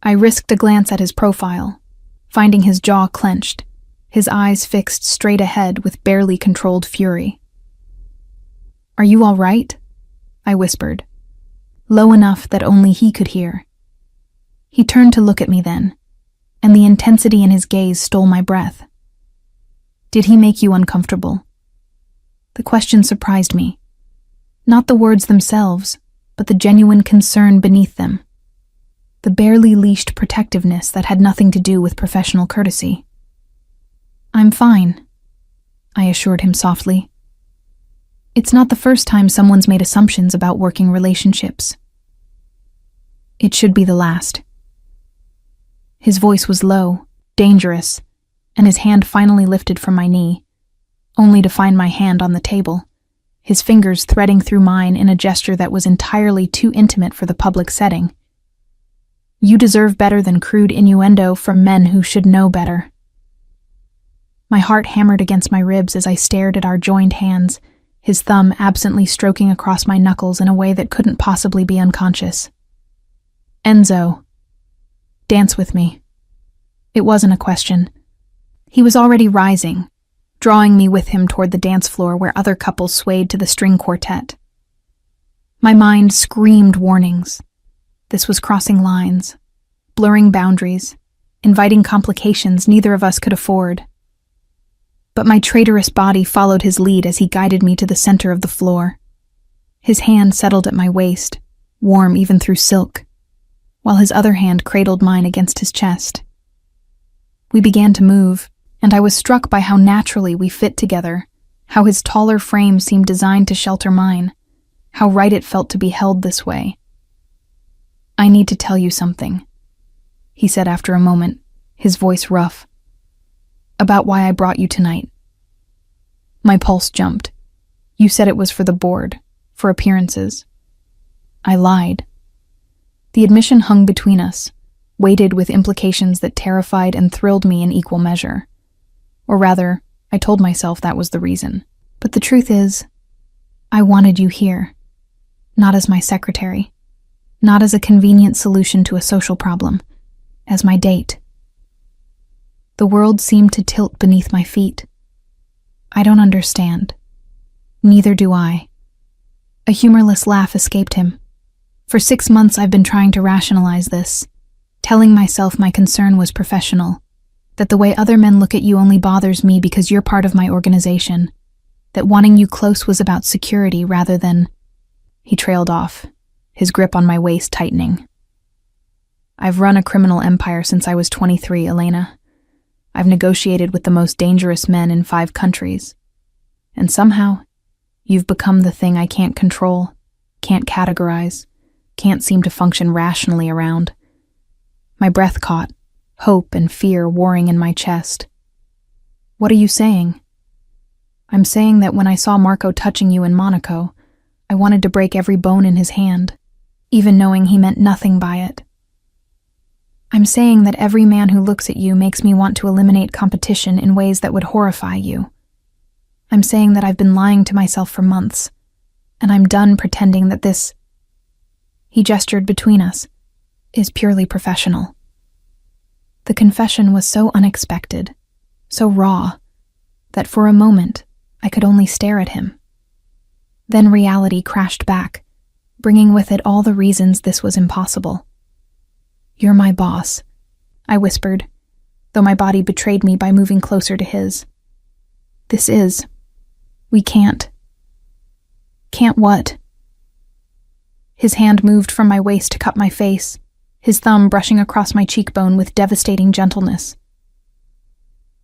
I risked a glance at his profile, finding his jaw clenched, his eyes fixed straight ahead with barely controlled fury. Are you all right? I whispered, low enough that only he could hear. He turned to look at me then, and the intensity in his gaze stole my breath. Did he make you uncomfortable? The question surprised me. Not the words themselves, but the genuine concern beneath them. The barely leashed protectiveness that had nothing to do with professional courtesy. I'm fine, I assured him softly. It's not the first time someone's made assumptions about working relationships. It should be the last. His voice was low, dangerous, and his hand finally lifted from my knee, only to find my hand on the table, his fingers threading through mine in a gesture that was entirely too intimate for the public setting. You deserve better than crude innuendo from men who should know better. My heart hammered against my ribs as I stared at our joined hands, his thumb absently stroking across my knuckles in a way that couldn't possibly be unconscious. Enzo, dance with me. It wasn't a question. He was already rising, drawing me with him toward the dance floor where other couples swayed to the string quartet. My mind screamed warnings. This was crossing lines, blurring boundaries, inviting complications neither of us could afford. But my traitorous body followed his lead as he guided me to the center of the floor. His hand settled at my waist, warm even through silk, while his other hand cradled mine against his chest. We began to move, and I was struck by how naturally we fit together, how his taller frame seemed designed to shelter mine, how right it felt to be held this way. I need to tell you something, he said after a moment, his voice rough. About why I brought you tonight. My pulse jumped. You said it was for the board, for appearances. I lied. The admission hung between us, weighted with implications that terrified and thrilled me in equal measure. Or rather, I told myself that was the reason. But the truth is, I wanted you here. Not as my secretary. Not as a convenient solution to a social problem. As my date. The world seemed to tilt beneath my feet. I don't understand. Neither do I. A humorless laugh escaped him. For 6 months I've been trying to rationalize this, telling myself my concern was professional, that the way other men look at you only bothers me because you're part of my organization, that wanting you close was about security rather than... He trailed off, his grip on my waist tightening. I've run a criminal empire since I was 23, Elena. I've negotiated with the most dangerous men in 5 countries. And somehow, you've become the thing I can't control, can't categorize, can't seem to function rationally around. My breath caught, hope and fear warring in my chest. What are you saying? I'm saying that when I saw Marco touching you in Monaco, I wanted to break every bone in his hand, even knowing he meant nothing by it. I'm saying that every man who looks at you makes me want to eliminate competition in ways that would horrify you. I'm saying that I've been lying to myself for months, and I'm done pretending that this, he gestured between us, is purely professional. The confession was so unexpected, so raw, that for a moment I could only stare at him. Then reality crashed back, bringing with it all the reasons this was impossible. You're my boss, I whispered, though my body betrayed me by moving closer to his. This is. We can't. Can't what? His hand moved from my waist to cup my face, his thumb brushing across my cheekbone with devastating gentleness.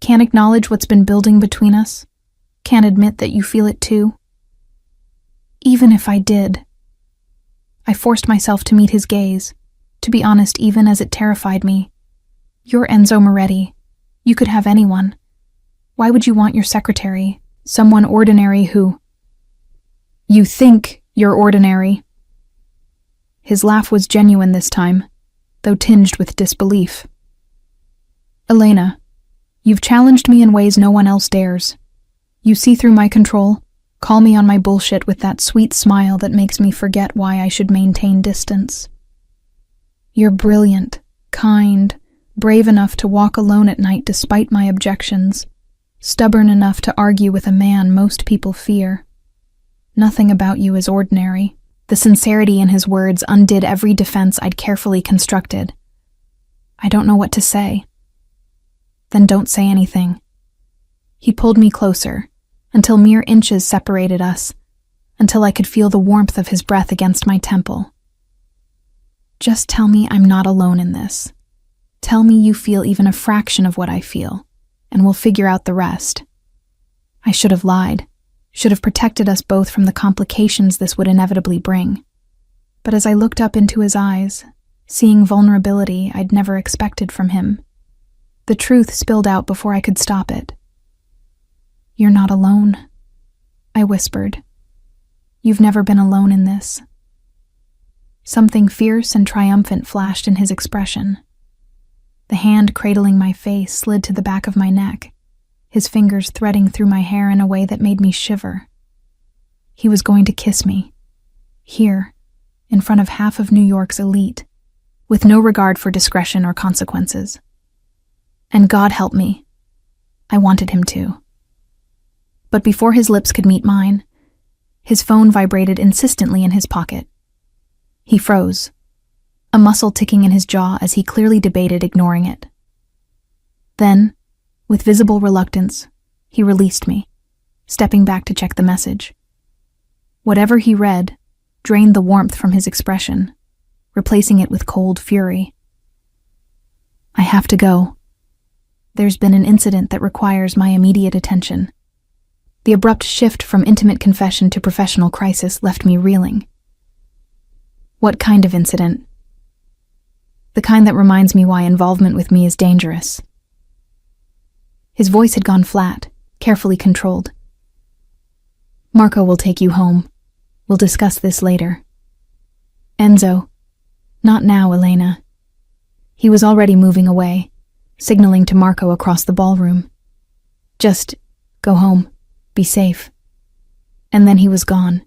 Can't acknowledge what's been building between us? Can't admit that you feel it too? Even if I did. I forced myself to meet his gaze, to be honest even as it terrified me. You're Enzo Moretti. You could have anyone. Why would you want your secretary, someone ordinary who... You think you're ordinary. His laugh was genuine this time, though tinged with disbelief. Elena, you've challenged me in ways no one else dares. You see through my control, call me on my bullshit with that sweet smile that makes me forget why I should maintain distance. You're brilliant, kind, brave enough to walk alone at night despite my objections, stubborn enough to argue with a man most people fear. Nothing about you is ordinary. The sincerity in his words undid every defense I'd carefully constructed. I don't know what to say. Then don't say anything. He pulled me closer, until mere inches separated us, until I could feel the warmth of his breath against my temple. Just tell me I'm not alone in this. Tell me you feel even a fraction of what I feel, and we'll figure out the rest. I should have lied, should have protected us both from the complications this would inevitably bring. But as I looked up into his eyes, seeing vulnerability I'd never expected from him, the truth spilled out before I could stop it. You're not alone, I whispered. You've never been alone in this. Something fierce and triumphant flashed in his expression. The hand cradling my face slid to the back of my neck, his fingers threading through my hair in a way that made me shiver. He was going to kiss me, here, in front of half of New York's elite, with no regard for discretion or consequences. And God help me, I wanted him to. But before his lips could meet mine, his phone vibrated insistently in his pocket. He froze, a muscle ticking in his jaw as he clearly debated ignoring it. Then, with visible reluctance, he released me, stepping back to check the message. Whatever he read drained the warmth from his expression, replacing it with cold fury. I have to go. There's been an incident that requires my immediate attention. The abrupt shift from intimate confession to professional crisis left me reeling. What kind of incident? The kind that reminds me why involvement with me is dangerous. His voice had gone flat, carefully controlled. Marco will take you home. We'll discuss this later. Enzo. Not now, Elena. He was already moving away, signaling to Marco across the ballroom. Just go home. Be safe. And then he was gone,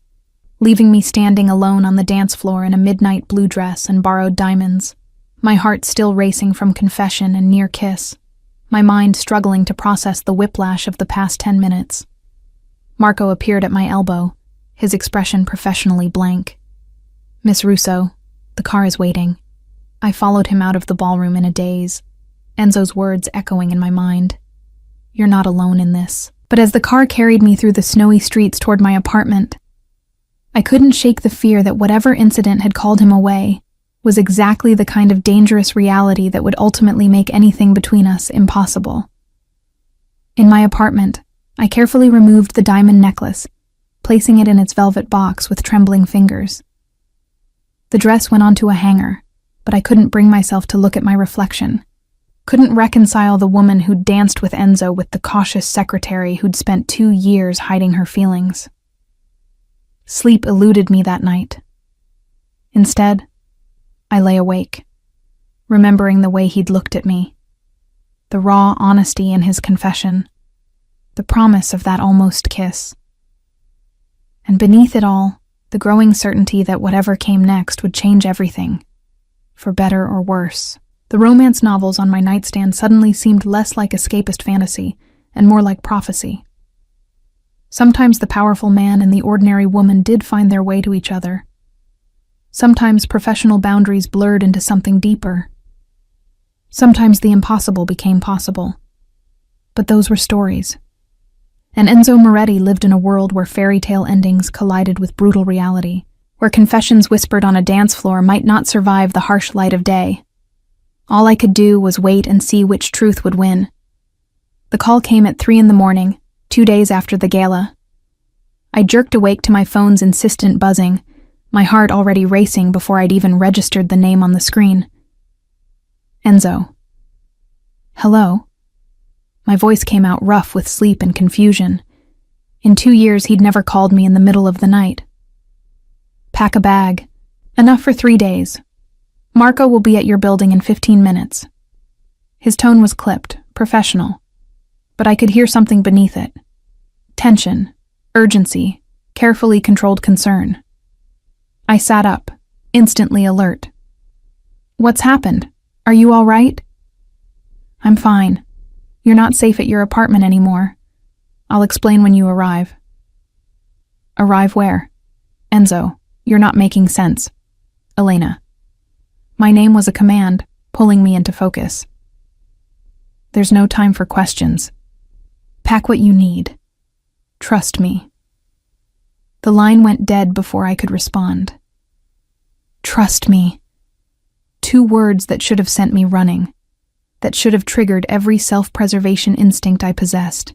leaving me standing alone on the dance floor in a midnight blue dress and borrowed diamonds, my heart still racing from confession and near kiss, my mind struggling to process the whiplash of the past 10 minutes. Marco appeared at my elbow, his expression professionally blank. Miss Russo, the car is waiting. I followed him out of the ballroom in a daze, Enzo's words echoing in my mind. You're not alone in this. But as the car carried me through the snowy streets toward my apartment, I couldn't shake the fear that whatever incident had called him away was exactly the kind of dangerous reality that would ultimately make anything between us impossible. In my apartment, I carefully removed the diamond necklace, placing it in its velvet box with trembling fingers. The dress went onto a hanger, but I couldn't bring myself to look at my reflection. Couldn't reconcile the woman who'd danced with Enzo with the cautious secretary who'd spent 2 years hiding her feelings. Sleep eluded me that night. Instead, I lay awake, remembering the way he'd looked at me, the raw honesty in his confession, the promise of that almost kiss. And beneath it all, the growing certainty that whatever came next would change everything, for better or worse. The romance novels on my nightstand suddenly seemed less like escapist fantasy and more like prophecy. Sometimes the powerful man and the ordinary woman did find their way to each other. Sometimes professional boundaries blurred into something deeper. Sometimes the impossible became possible. But those were stories. And Enzo Moretti lived in a world where fairy tale endings collided with brutal reality, where confessions whispered on a dance floor might not survive the harsh light of day. All I could do was wait and see which truth would win. The call came at 3 a.m, 2 days after the gala. I jerked awake to my phone's insistent buzzing, my heart already racing before I'd even registered the name on the screen. Enzo. Hello? My voice came out rough with sleep and confusion. In 2 years, he'd never called me in the middle of the night. Pack a bag. Enough for 3 days. Marco will be at your building in 15 minutes. His tone was clipped, professional, but I could hear something beneath it. Tension, urgency, carefully controlled concern. I sat up, instantly alert. What's happened? Are you all right? I'm fine. You're not safe at your apartment anymore. I'll explain when you arrive. Arrive where? Enzo, you're not making sense. Elena. My name was a command, pulling me into focus. There's no time for questions. Pack what you need. Trust me. The line went dead before I could respond. Trust me. 2 words that should have sent me running, that should have triggered every self-preservation instinct I possessed.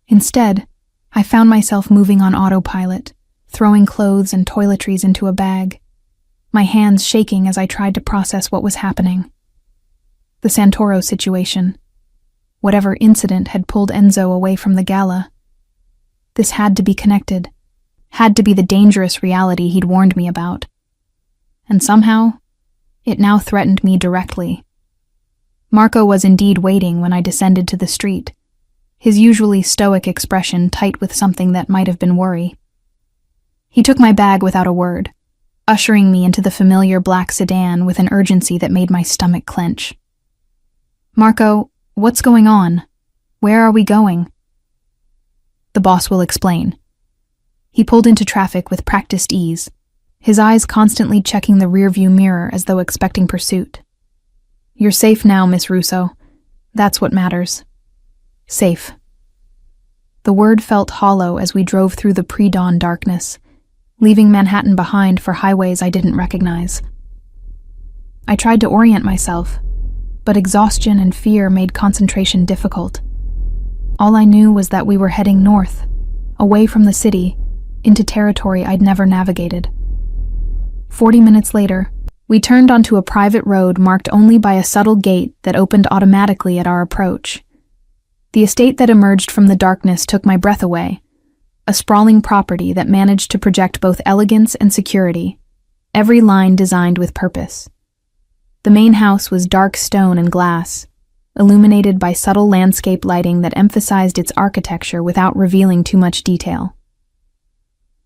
Instead, I found myself moving on autopilot, throwing clothes and toiletries into a bag, my hands shaking as I tried to process what was happening. The Santoro situation. Whatever incident had pulled Enzo away from the gala. This had to be connected, had to be the dangerous reality he'd warned me about. And somehow, it now threatened me directly. Marco was indeed waiting when I descended to the street, his usually stoic expression tight with something that might have been worry. He took my bag without a word, ushering me into the familiar black sedan with an urgency that made my stomach clench. Marco, what's going on? Where are we going? The boss will explain. He pulled into traffic with practiced ease, his eyes constantly checking the rearview mirror as though expecting pursuit. You're safe now, Miss Russo. That's what matters. Safe. The word felt hollow as we drove through the pre-dawn darkness, leaving Manhattan behind for highways I didn't recognize. I tried to orient myself, but exhaustion and fear made concentration difficult. All I knew was that we were heading north, away from the city, into territory I'd never navigated. 40 minutes later, we turned onto a private road marked only by a subtle gate that opened automatically at our approach. The estate that emerged from the darkness took my breath away, a sprawling property that managed to project both elegance and security, every line designed with purpose. The main house was dark stone and glass, illuminated by subtle landscape lighting that emphasized its architecture without revealing too much detail.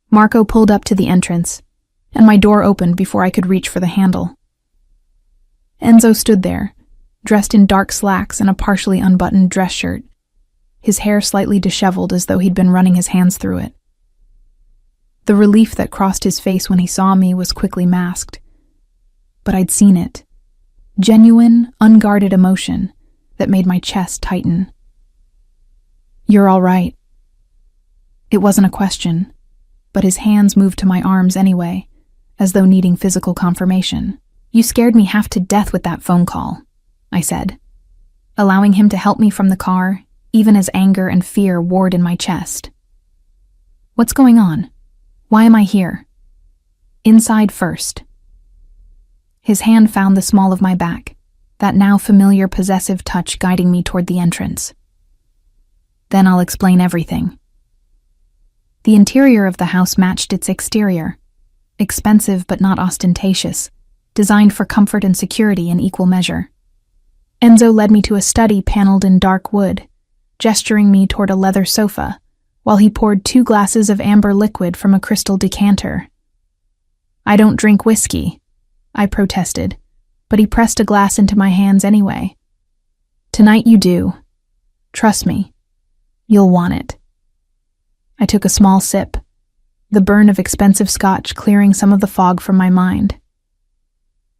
Marco pulled up to the entrance, and my door opened before I could reach for the handle. Enzo stood there, dressed in dark slacks and a partially unbuttoned dress shirt, his hair slightly disheveled as though he'd been running his hands through it. The relief that crossed his face when he saw me was quickly masked. But I'd seen it. Genuine, unguarded emotion that made my chest tighten. You're all right. It wasn't a question, but his hands moved to my arms anyway, as though needing physical confirmation. You scared me half to death with that phone call, I said, allowing him to help me from the car, even as anger and fear warred in my chest. What's going on? Why am I here? Inside first. His hand found the small of my back, that now familiar possessive touch guiding me toward the entrance. Then I'll explain everything. The interior of the house matched its exterior, expensive but not ostentatious, designed for comfort and security in equal measure. Enzo led me to a study paneled in dark wood, gesturing me toward a leather sofa, while he poured 2 glasses of amber liquid from a crystal decanter. I don't drink whiskey, I protested, but he pressed a glass into my hands anyway. Tonight you do. Trust me. You'll want it. I took a small sip, the burn of expensive scotch clearing some of the fog from my mind.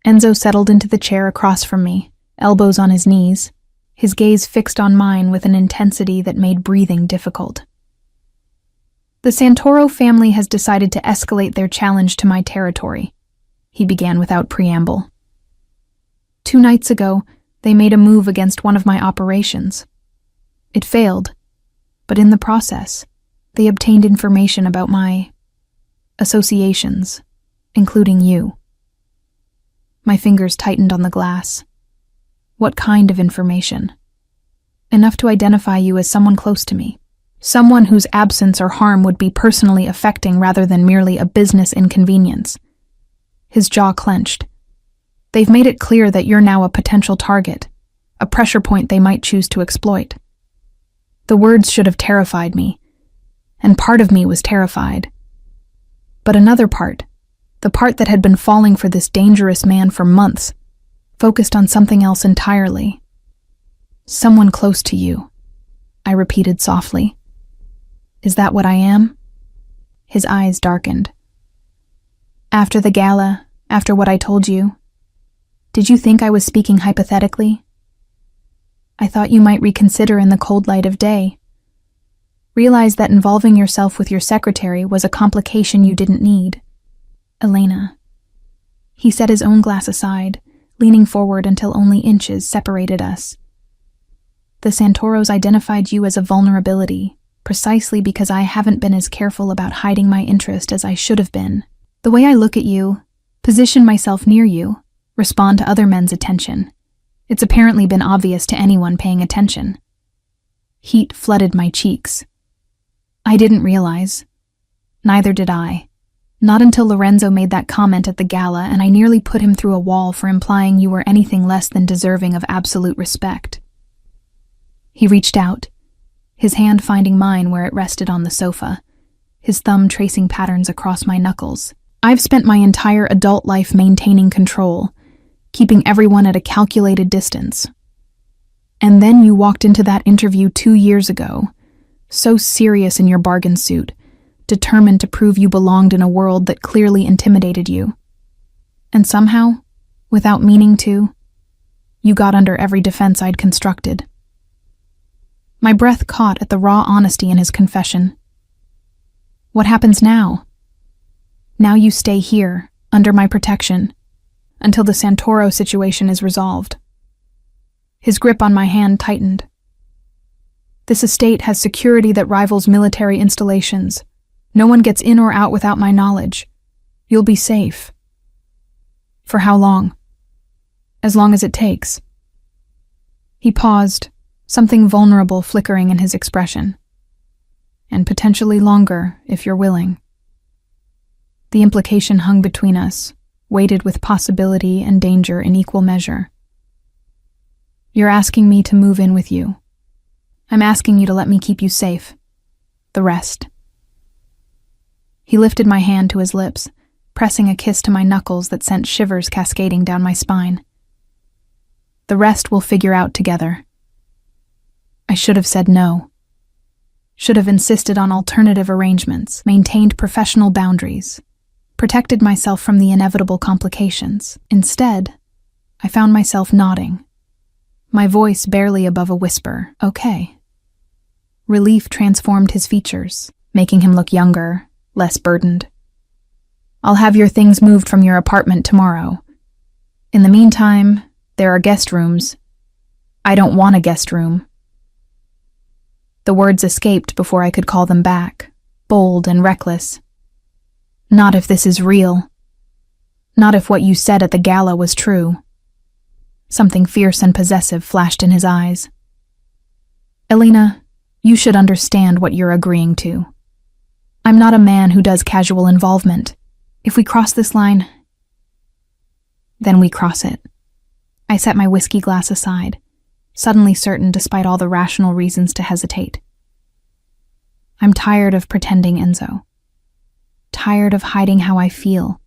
Enzo settled into the chair across from me, elbows on his knees, his gaze fixed on mine with an intensity that made breathing difficult. The Santoro family has decided to escalate their challenge to my territory, he began without preamble. 2 nights ago, they made a move against one of my operations. It failed, but in the process, They obtained information about my associations, including you. My fingers tightened on the glass. What kind of information? Enough to identify you as someone close to me. Someone whose absence or harm would be personally affecting rather than merely a business inconvenience. His jaw clenched. They've made it clear that you're now a potential target, a pressure point they might choose to exploit. The words should have terrified me, and part of me was terrified. But another part, the part that had been falling for this dangerous man for months, focused on something else entirely. Someone close to you, I repeated softly. Is that what I am? His eyes darkened. After the gala, after what I told you, did you think I was speaking hypothetically? I thought you might reconsider in the cold light of day. Realize that involving yourself with your secretary was a complication you didn't need. Elena. He set his own glass aside, leaning forward until only inches separated us. The Santoros identified you as a vulnerability, precisely because I haven't been as careful about hiding my interest as I should have been. The way I look at you, position myself near you, respond to other men's attention. It's apparently been obvious to anyone paying attention. Heat flooded my cheeks. I didn't realize. Neither did I. Not until Lorenzo made that comment at the gala, and I nearly put him through a wall for implying you were anything less than deserving of absolute respect. He reached out, his hand finding mine where it rested on the sofa, his thumb tracing patterns across my knuckles. I've spent my entire adult life maintaining control, keeping everyone at a calculated distance. And then you walked into that interview 2 years ago, so serious in your bargain suit, determined to prove you belonged in a world that clearly intimidated you. And somehow, without meaning to, you got under every defense I'd constructed. My breath caught at the raw honesty in his confession. What happens now? Now you stay here, under my protection, until the Santoro situation is resolved. His grip on my hand tightened. This estate has security that rivals military installations. No one gets in or out without my knowledge. You'll be safe. For how long? As long as it takes. He paused, something vulnerable flickering in his expression. And potentially longer, if you're willing. The implication hung between us, weighted with possibility and danger in equal measure. You're asking me to move in with you. I'm asking you to let me keep you safe. The rest. He lifted my hand to his lips, pressing a kiss to my knuckles that sent shivers cascading down my spine. The rest we'll figure out together. I should have said no. Should have insisted on alternative arrangements, maintained professional boundaries, protected myself from the inevitable complications. Instead, I found myself nodding, my voice barely above a whisper, okay. Relief transformed his features, making him look younger, less burdened. I'll have your things moved from your apartment tomorrow. In the meantime, there are guest rooms. I don't want a guest room. The words escaped before I could call them back, bold and reckless. Not if this is real. Not if what you said at the gala was true. Something fierce and possessive flashed in his eyes. Elena, you should understand what you're agreeing to. I'm not a man who does casual involvement. If we cross this line, then we cross it. I set my whiskey glass aside, suddenly certain despite all the rational reasons to hesitate. I'm tired of pretending, Enzo. Tired of hiding how I feel,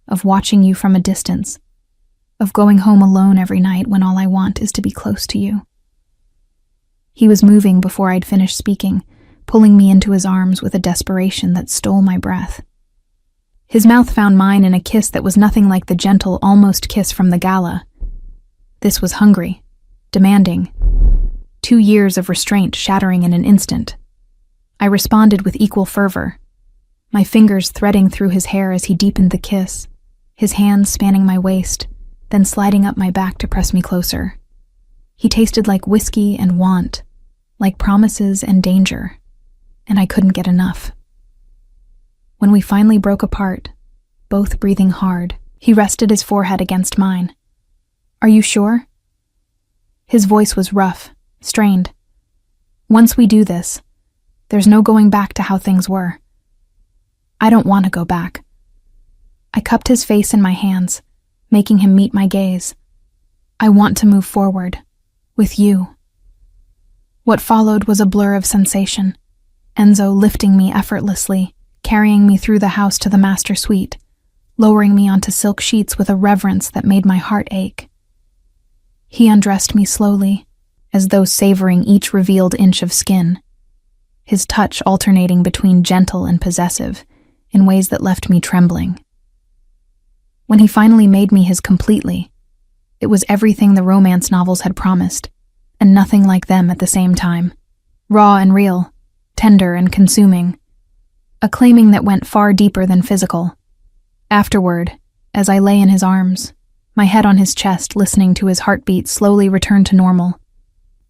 of watching you from a distance, of going home alone every night when all I want is to be close to you. He was moving before I'd finished speaking, pulling me into his arms with a desperation that stole my breath. His mouth found mine in a kiss that was nothing like the gentle, almost kiss from the gala. This was hungry, demanding. 2 years of restraint shattering in an instant. I responded with equal fervor, my fingers threading through his hair as he deepened the kiss, his hands spanning my waist, then sliding up my back to press me closer. He tasted like whiskey and want, like promises and danger. and I couldn't get enough. When we finally broke apart, both breathing hard, he rested his forehead against mine. "Are you sure?" His voice was rough, strained. "Once we do this, there's no going back to how things were." "I don't want to go back." I cupped his face in my hands, making him meet my gaze. "I want to move forward, with you." What followed was a blur of sensation. Enzo lifting me effortlessly, carrying me through the house to the master suite, lowering me onto silk sheets with a reverence that made my heart ache. He undressed me slowly, as though savoring each revealed inch of skin, his touch alternating between gentle and possessive in ways that left me trembling. When he finally made me his completely, it was everything the romance novels had promised, and nothing like them at the same time. Raw and real, tender and consuming, a claiming that went far deeper than physical. Afterward, as I lay in his arms, my head on his chest listening to his heartbeat slowly return to normal,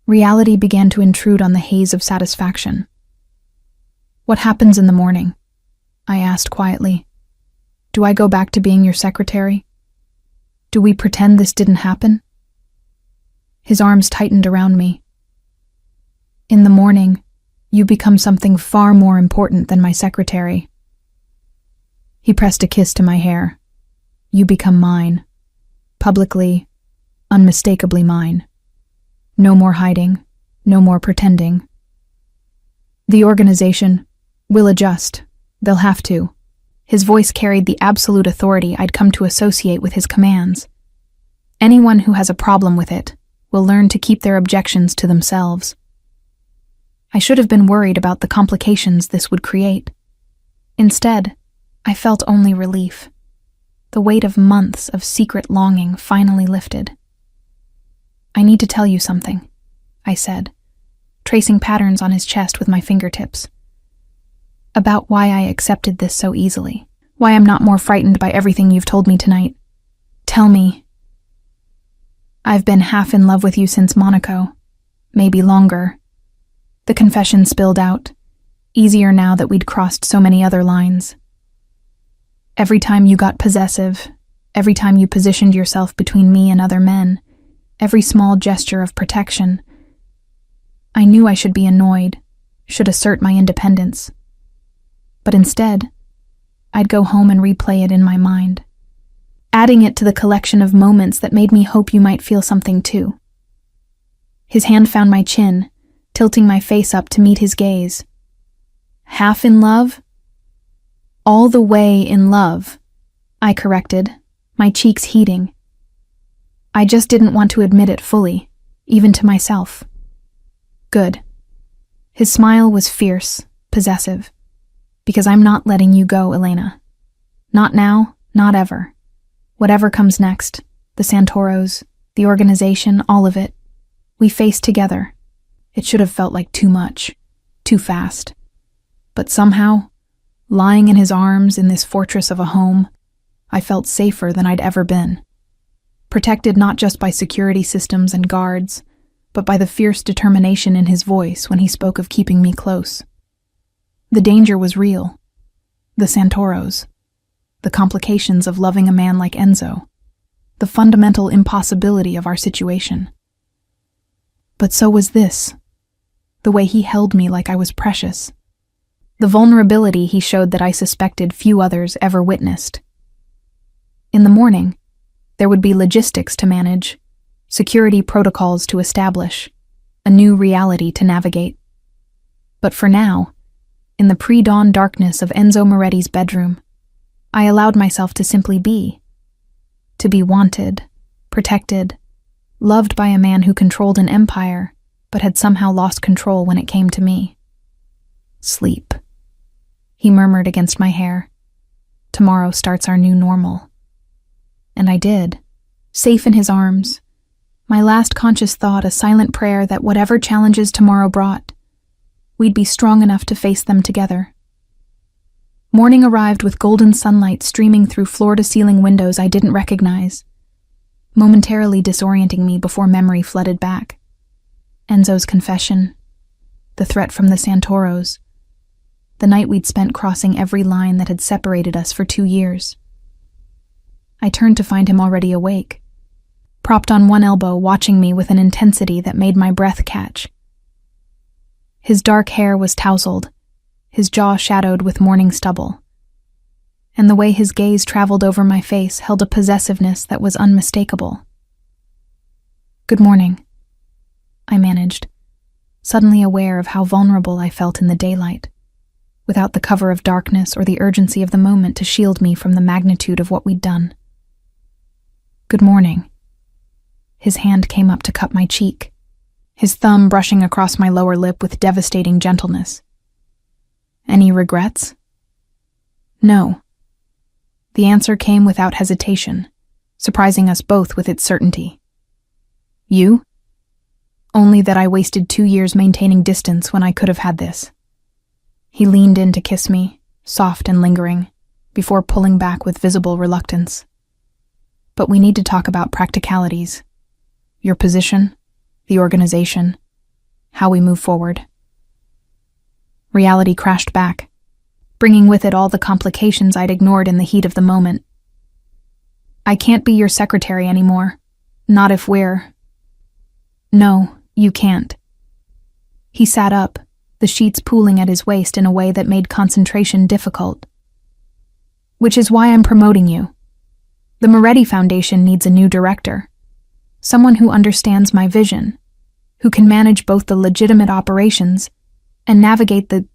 reality began to intrude on the haze of satisfaction. "What happens in the morning?" I asked quietly. "Do I go back to being your secretary? Do we pretend this didn't happen?" His arms tightened around me. "In the morning, you become something far more important than my secretary." He pressed a kiss to my hair. "You become mine. Publicly, unmistakably mine. No more hiding, no more pretending. The organization will adjust. They'll have to." His voice carried the absolute authority I'd come to associate with his commands. "Anyone who has a problem with it will learn to keep their objections to themselves." I should have been worried about the complications this would create. Instead, I felt only relief. The weight of months of secret longing finally lifted. "I need to tell you something," I said, tracing patterns on his chest with my fingertips. "About why I accepted this so easily. Why I'm not more frightened by everything you've told me tonight. Tell me." "I've been half in love with you since Monaco. Maybe longer." The confession spilled out, easier now that we'd crossed so many other lines. "Every time you got possessive, every time you positioned yourself between me and other men, every small gesture of protection, I knew I should be annoyed, should assert my independence. But instead, I'd go home and replay it in my mind, adding it to the collection of moments that made me hope you might feel something too." His hand found my chin, tilting my face up to meet his gaze. "Half in love?" "All the way in love," I corrected, my cheeks heating. I just didn't want to admit it fully, even to myself. "Good." His smile was fierce, possessive. "Because I'm not letting you go, Elena. Not now, not ever. Whatever comes next, the Santoros, the organization, all of it, we face together. It should have felt like too much, too fast. But somehow, lying in his arms in this fortress of a home, I felt safer than I'd ever been. Protected not just by security systems and guards, but by the fierce determination in his voice when he spoke of keeping me close. The danger was real. The Santoros. The complications of loving a man like Enzo. The fundamental impossibility of our situation. But so was this. The way he held me like I was precious. The vulnerability he showed that I suspected few others ever witnessed. In the morning, there would be logistics to manage, security protocols to establish, a new reality to navigate. But for now, in the pre-dawn darkness of Enzo Moretti's bedroom, I allowed myself to simply be. To be wanted, protected, loved by a man who controlled an empire, but had somehow lost control when it came to me. "Sleep," he murmured against my hair. "Tomorrow starts our new normal." And I did, safe in his arms, my last conscious thought a silent prayer that whatever challenges tomorrow brought, we'd be strong enough to face them together. Morning arrived with golden sunlight streaming through floor-to-ceiling windows I didn't recognize, momentarily disorienting me before memory flooded back. Enzo's confession, the threat from the Santoros, the night we'd spent crossing every line that had separated us for 2 years. I turned to find him already awake, propped on one elbow, watching me with an intensity that made my breath catch. His dark hair was tousled, his jaw shadowed with morning stubble, and the way his gaze traveled over my face held a possessiveness that was unmistakable. "Good morning," I managed, suddenly aware of how vulnerable I felt in the daylight, without the cover of darkness or the urgency of the moment to shield me from the magnitude of what we'd done. "Good morning." His hand came up to cup my cheek, his thumb brushing across my lower lip with devastating gentleness. "Any regrets?" "No." The answer came without hesitation, surprising us both with its certainty. "You?" "Only that I wasted 2 years maintaining distance when I could have had this." He leaned in to kiss me, soft and lingering, before pulling back with visible reluctance. "But we need to talk about practicalities. Your position, the organization, how we move forward." Reality crashed back, bringing with it all the complications I'd ignored in the heat of the moment. "I can't be your secretary anymore. Not if we're—" "No, you can't." He sat up, the sheets pooling at his waist in a way that made concentration difficult. "Which is why I'm promoting you. The Moretti Foundation needs a new director. Someone who understands my vision, who can manage both the legitimate operations and navigate the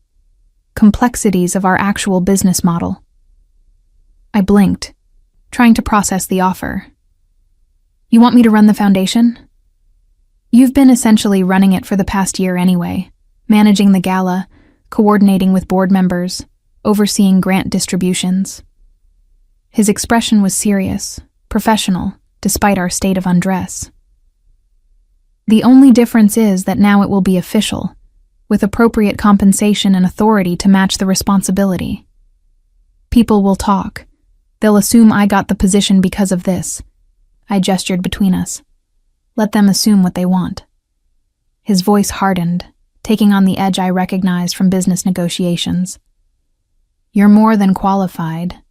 complexities of our actual business model." I blinked, trying to process the offer. "You want me to run the foundation?" "You've been essentially running it for the past year anyway, managing the gala, coordinating with board members, overseeing grant distributions." His expression was serious, professional, despite our state of undress. "The only difference is that now it will be official, with appropriate compensation and authority to match the responsibility. People will talk. They'll assume I got the position because of this." I gestured between us. "Let them assume what they want." His voice hardened, taking on the edge I recognized from business negotiations. "You're more than qualified.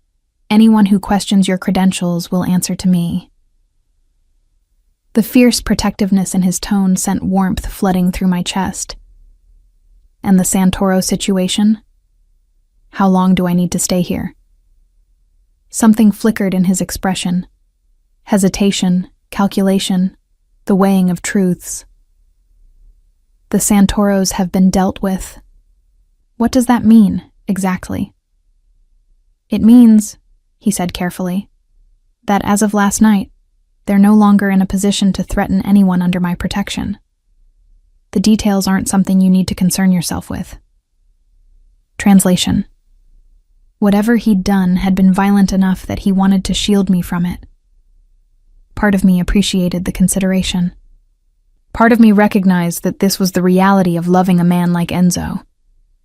Anyone who questions your credentials will answer to me." The fierce protectiveness in his tone sent warmth flooding through my chest. "And the Santoro situation? How long do I need to stay here?" Something flickered in his expression. Hesitation, calculation, the weighing of truths. "The Santoros have been dealt with." What does that mean, exactly? "It means," he said carefully, "that as of last night, they're no longer in a position to threaten anyone under my protection. The details aren't something you need to concern yourself with." Translation. Whatever he'd done had been violent enough that he wanted to shield me from it. Part of me appreciated the consideration. Part of me recognized that this was the reality of loving a man like Enzo.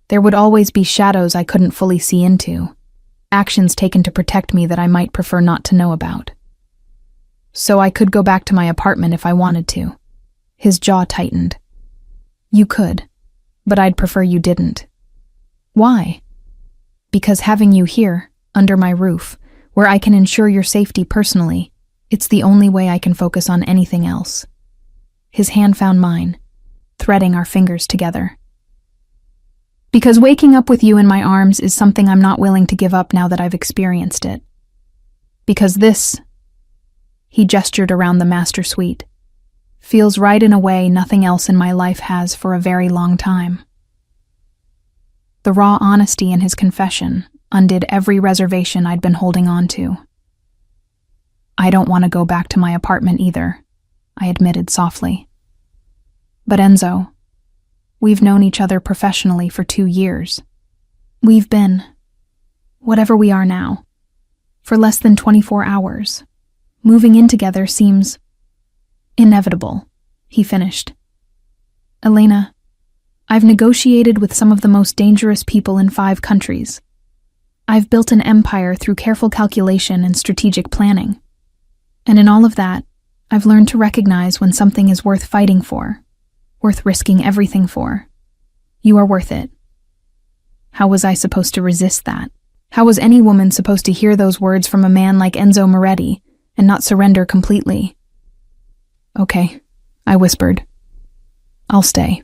There would always be shadows I couldn't fully see into, actions taken to protect me that I might prefer not to know about. So I could go back to my apartment if I wanted to. His jaw tightened. "You could, but I'd prefer you didn't." "Why?" "Because having you here, under my roof, where I can ensure your safety personally, it's the only way I can focus on anything else." His hand found mine, threading our fingers together. "Because waking up with you in my arms is something I'm not willing to give up now that I've experienced it. Because this," he gestured around the master suite, "feels right in a way nothing else in my life has for a very long time." The raw honesty in his confession undid every reservation I'd been holding on to. "I don't want to go back to my apartment either," I admitted softly. "But Enzo, we've known each other professionally for 2 years. We've been, whatever we are now, for less than 24 hours. Moving in together seems inevitable," he finished. "Elena, I've negotiated with some of the most dangerous people in 5 countries. I've built an empire through careful calculation and strategic planning. And in all of that, I've learned to recognize when something is worth fighting for, worth risking everything for. You are worth it." How was I supposed to resist that? How was any woman supposed to hear those words from a man like Enzo Moretti and not surrender completely? "Okay," I whispered. "I'll stay."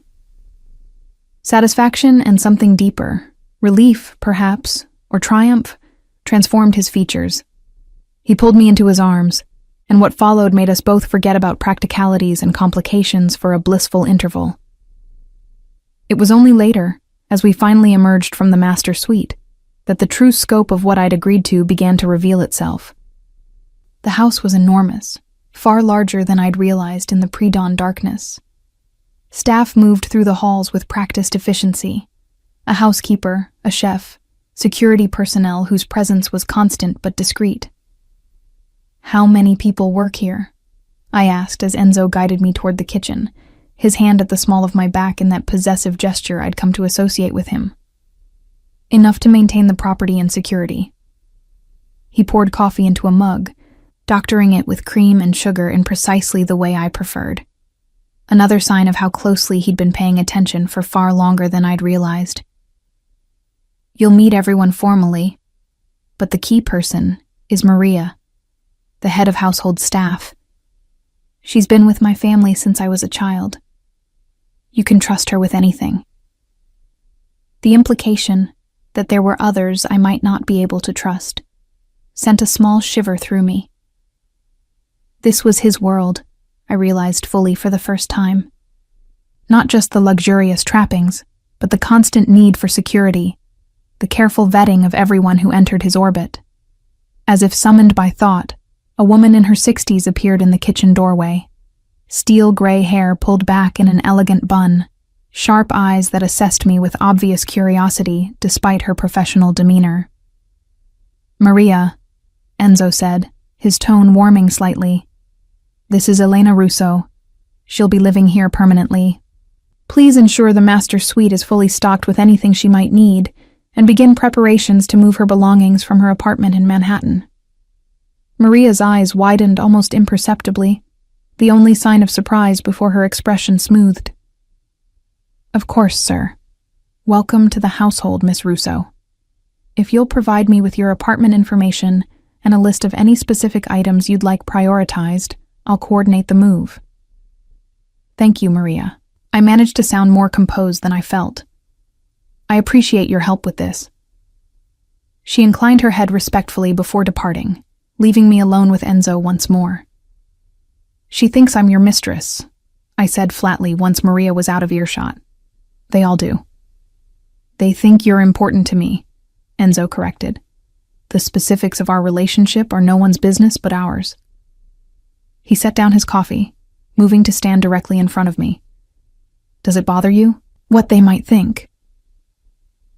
Satisfaction and something deeper, relief, perhaps, or triumph, transformed his features. He pulled me into his arms, and what followed made us both forget about practicalities and complications for a blissful interval. It was only later, as we finally emerged from the master suite, that the true scope of what I'd agreed to began to reveal itself. The house was enormous, far larger than I'd realized in the pre-dawn darkness. Staff moved through the halls with practiced efficiency. A housekeeper, a chef, security personnel whose presence was constant but discreet. "How many people work here?" I asked as Enzo guided me toward the kitchen, his hand at the small of my back in that possessive gesture I'd come to associate with him. "Enough to maintain the property and security." He poured coffee into a mug, doctoring it with cream and sugar in precisely the way I preferred. Another sign of how closely he'd been paying attention for far longer than I'd realized. "You'll meet everyone formally, but the key person is Maria, the head of household staff. She's been with my family since I was a child. You can trust her with anything." The implication that there were others I might not be able to trust sent a small shiver through me. This was his world, I realized fully for the first time. Not just the luxurious trappings, but the constant need for security, the careful vetting of everyone who entered his orbit. As if summoned by thought, a woman in her 60s appeared in the kitchen doorway. Steel gray hair pulled back in an elegant bun, sharp eyes that assessed me with obvious curiosity despite her professional demeanor. "Maria," Enzo said, his tone warming slightly. "This is Elena Russo. She'll be living here permanently. Please ensure the master suite is fully stocked with anything she might need, and begin preparations to move her belongings from her apartment in Manhattan." Maria's eyes widened almost imperceptibly, the only sign of surprise before her expression smoothed. "Of course, sir. Welcome to the household, Miss Russo. If you'll provide me with your apartment information and a list of any specific items you'd like prioritized, I'll coordinate the move." "Thank you, Maria." I managed to sound more composed than I felt. "I appreciate your help with this." She inclined her head respectfully before departing, leaving me alone with Enzo once more. "She thinks I'm your mistress," I said flatly once Maria was out of earshot. "They all do." "They think you're important to me," Enzo corrected. "The specifics of our relationship are no one's business but ours." He set down his coffee, moving to stand directly in front of me. "Does it bother you? What they might think?"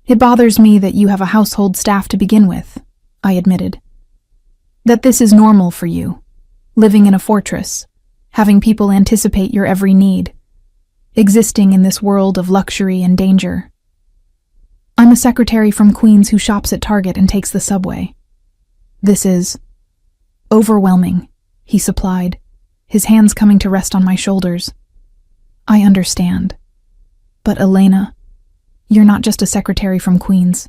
"It bothers me that you have a household staff to begin with," I admitted. "That this is normal for you, living in a fortress, having people anticipate your every need, existing in this world of luxury and danger. I'm a secretary from Queens who shops at Target and takes the subway. This is overwhelming," he supplied, his hands coming to rest on my shoulders. "I understand. But Elena, you're not just a secretary from Queens.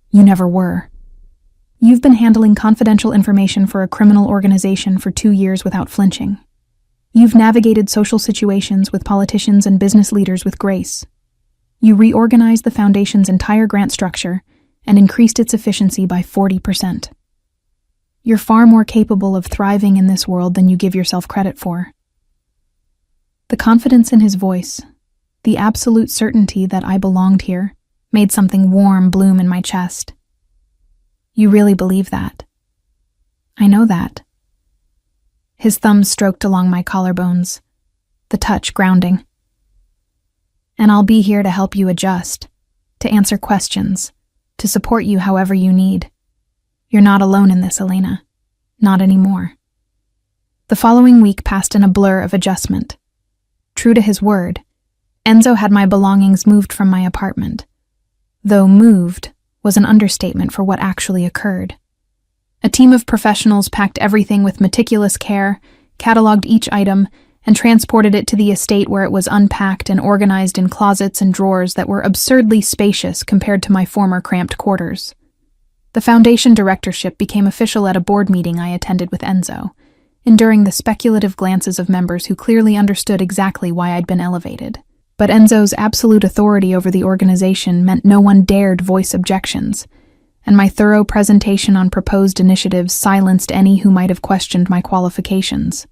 You never were. You've been handling confidential information for a criminal organization for 2 years without flinching. You've navigated social situations with politicians and business leaders with grace. You reorganized the foundation's entire grant structure and increased its efficiency by 40%. You're far more capable of thriving in this world than you give yourself credit for." The confidence in his voice, the absolute certainty that I belonged here, made something warm bloom in my chest. "You really believe that?" "I know that." His thumbs stroked along my collarbones, the touch grounding. "And I'll be here to help you adjust, to answer questions, to support you however you need. You're not alone in this, Elena. Not anymore." The following week passed in a blur of adjustment. True to his word, Enzo had my belongings moved from my apartment, though moved was an understatement for what actually occurred. A team of professionals packed everything with meticulous care, cataloged each item, and transported it to the estate where it was unpacked and organized in closets and drawers that were absurdly spacious compared to my former cramped quarters. The foundation directorship became official at a board meeting I attended with Enzo, enduring the speculative glances of members who clearly understood exactly why I'd been elevated. But Enzo's absolute authority over the organization meant no one dared voice objections, and my thorough presentation on proposed initiatives silenced any who might have questioned my qualifications.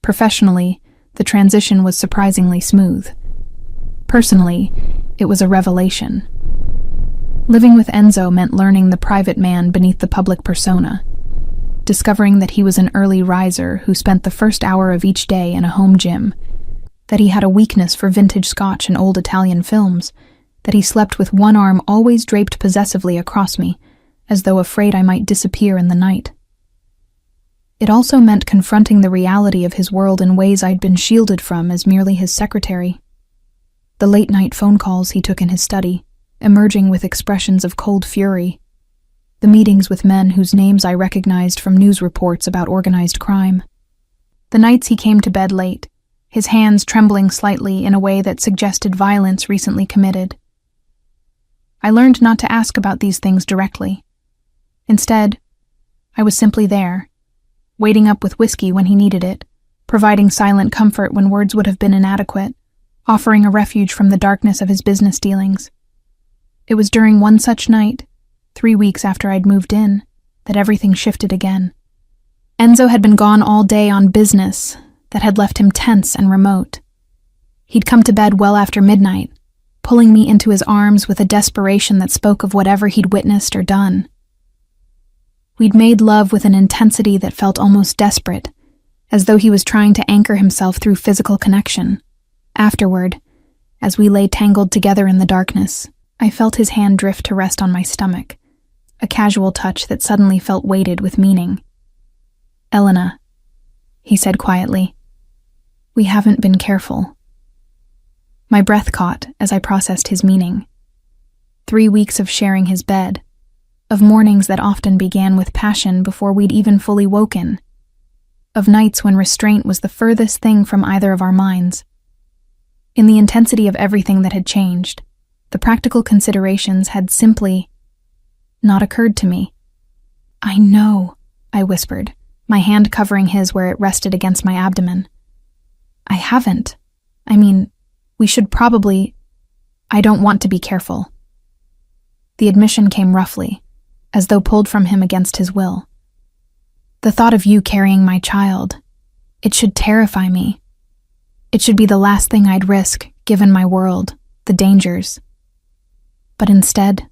Professionally, the transition was surprisingly smooth. Personally, it was a revelation. Living with Enzo meant learning the private man beneath the public persona, discovering that he was an early riser who spent the first hour of each day in a home gym, that he had a weakness for vintage Scotch and old Italian films, that he slept with one arm always draped possessively across me, as though afraid I might disappear in the night. It also meant confronting the reality of his world in ways I'd been shielded from as merely his secretary. The late-night phone calls he took in his study, emerging with expressions of cold fury. The meetings with men whose names I recognized from news reports about organized crime. The nights he came to bed late, his hands trembling slightly in a way that suggested violence recently committed. I learned not to ask about these things directly. Instead, I was simply there, waiting up with whiskey when he needed it, providing silent comfort when words would have been inadequate, offering a refuge from the darkness of his business dealings. It was during one such night, 3 weeks after I'd moved in, that everything shifted again. Enzo had been gone all day on business that had left him tense and remote. He'd come to bed well after midnight, pulling me into his arms with a desperation that spoke of whatever he'd witnessed or done. We'd made love with an intensity that felt almost desperate, as though he was trying to anchor himself through physical connection. Afterward, as we lay tangled together in the darkness, I felt his hand drift to rest on my stomach, a casual touch that suddenly felt weighted with meaning. "Elena," he said quietly, "we haven't been careful." My breath caught as I processed his meaning. 3 weeks of sharing his bed, of mornings that often began with passion before we'd even fully woken, of nights when restraint was the furthest thing from either of our minds. In the intensity of everything that had changed, the practical considerations had simply not occurred to me. "I know," I whispered, my hand covering his where it rested against my abdomen. "I haven't. I mean, we should probably... I don't want to be careful." The admission came roughly, as though pulled from him against his will. "The thought of you carrying my child, it should terrify me. It should be the last thing I'd risk, given my world, the dangers. But instead,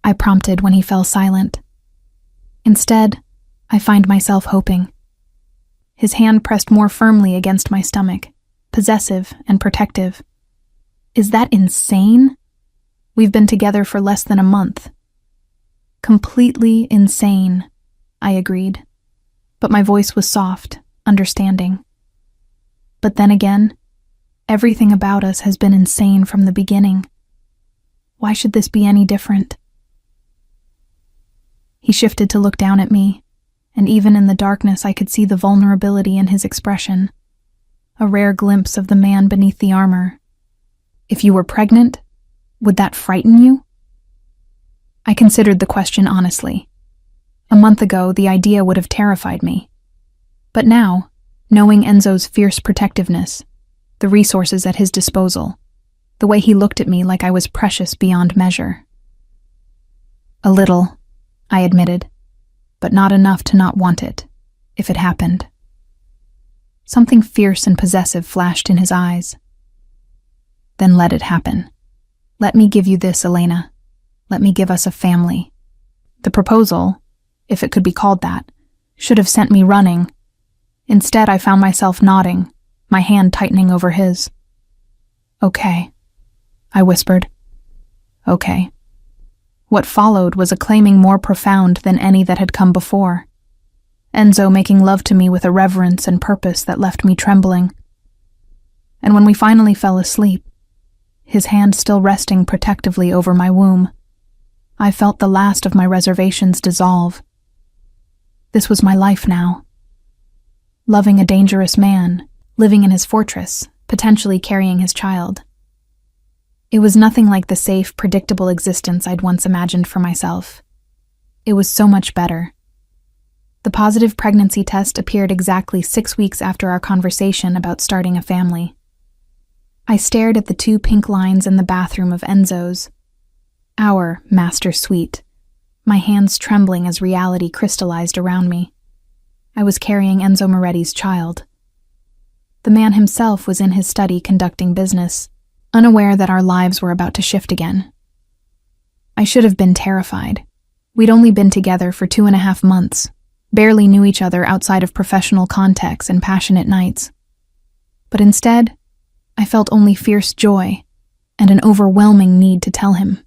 I prompted when he fell silent. Instead, I find myself hoping." His hand pressed more firmly against my stomach, possessive and protective. "Is that insane? We've been together for less than a month." "Completely insane," I agreed, but my voice was soft, understanding. "But then again, everything about us has been insane from the beginning. Why should this be any different?" He shifted to look down at me, and even in the darkness I could see the vulnerability in his expression, a rare glimpse of the man beneath the armor. "If you were pregnant, would that frighten you?" I considered the question honestly. A month ago, the idea would have terrified me. But now, knowing Enzo's fierce protectiveness, the resources at his disposal, the way he looked at me like I was precious beyond measure. "A little," I admitted, "but not enough to not want it, if it happened." Something fierce and possessive flashed in his eyes. "Then let it happen. Let me give you this, Elena. Let me give us a family." The proposal, if it could be called that, should have sent me running. Instead, I found myself nodding, my hand tightening over his. "Okay," I whispered. "Okay." What followed was a claiming more profound than any that had come before. Enzo making love to me with a reverence and purpose that left me trembling. And when we finally fell asleep, his hand still resting protectively over my womb, I felt the last of my reservations dissolve. This was my life now, loving a dangerous man, living in his fortress, potentially carrying his child. It was nothing like the safe, predictable existence I'd once imagined for myself. It was so much better. The positive pregnancy test appeared exactly 6 weeks after our conversation about starting a family. I stared at the 2 pink lines in the bathroom of Enzo's, our master suite, my hands trembling as reality crystallized around me. I was carrying Enzo Moretti's child. The man himself was in his study conducting business, unaware that our lives were about to shift again. I should have been terrified. We'd only been together for 2.5 months, barely knew each other outside of professional contacts and passionate nights. But instead, I felt only fierce joy and an overwhelming need to tell him.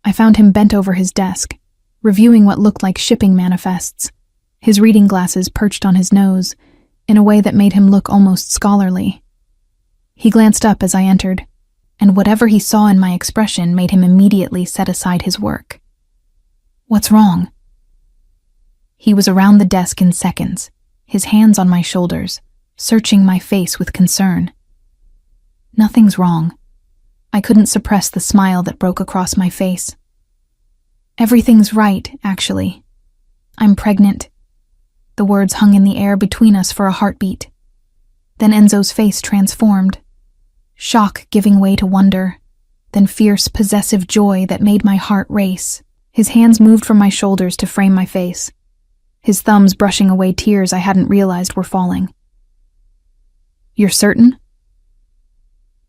I found him bent over his desk, reviewing what looked like shipping manifests, his reading glasses perched on his nose in a way that made him look almost scholarly. He glanced up as I entered, and whatever he saw in my expression made him immediately set aside his work. "What's wrong?" He was around the desk in seconds, his hands on my shoulders, searching my face with concern. "Nothing's wrong." I couldn't suppress the smile that broke across my face. "Everything's right, actually. I'm pregnant." The words hung in the air between us for a heartbeat. Then Enzo's face transformed, shock giving way to wonder, then fierce, possessive joy that made my heart race. His hands moved from my shoulders to frame my face, his thumbs brushing away tears I hadn't realized were falling. "You're certain?"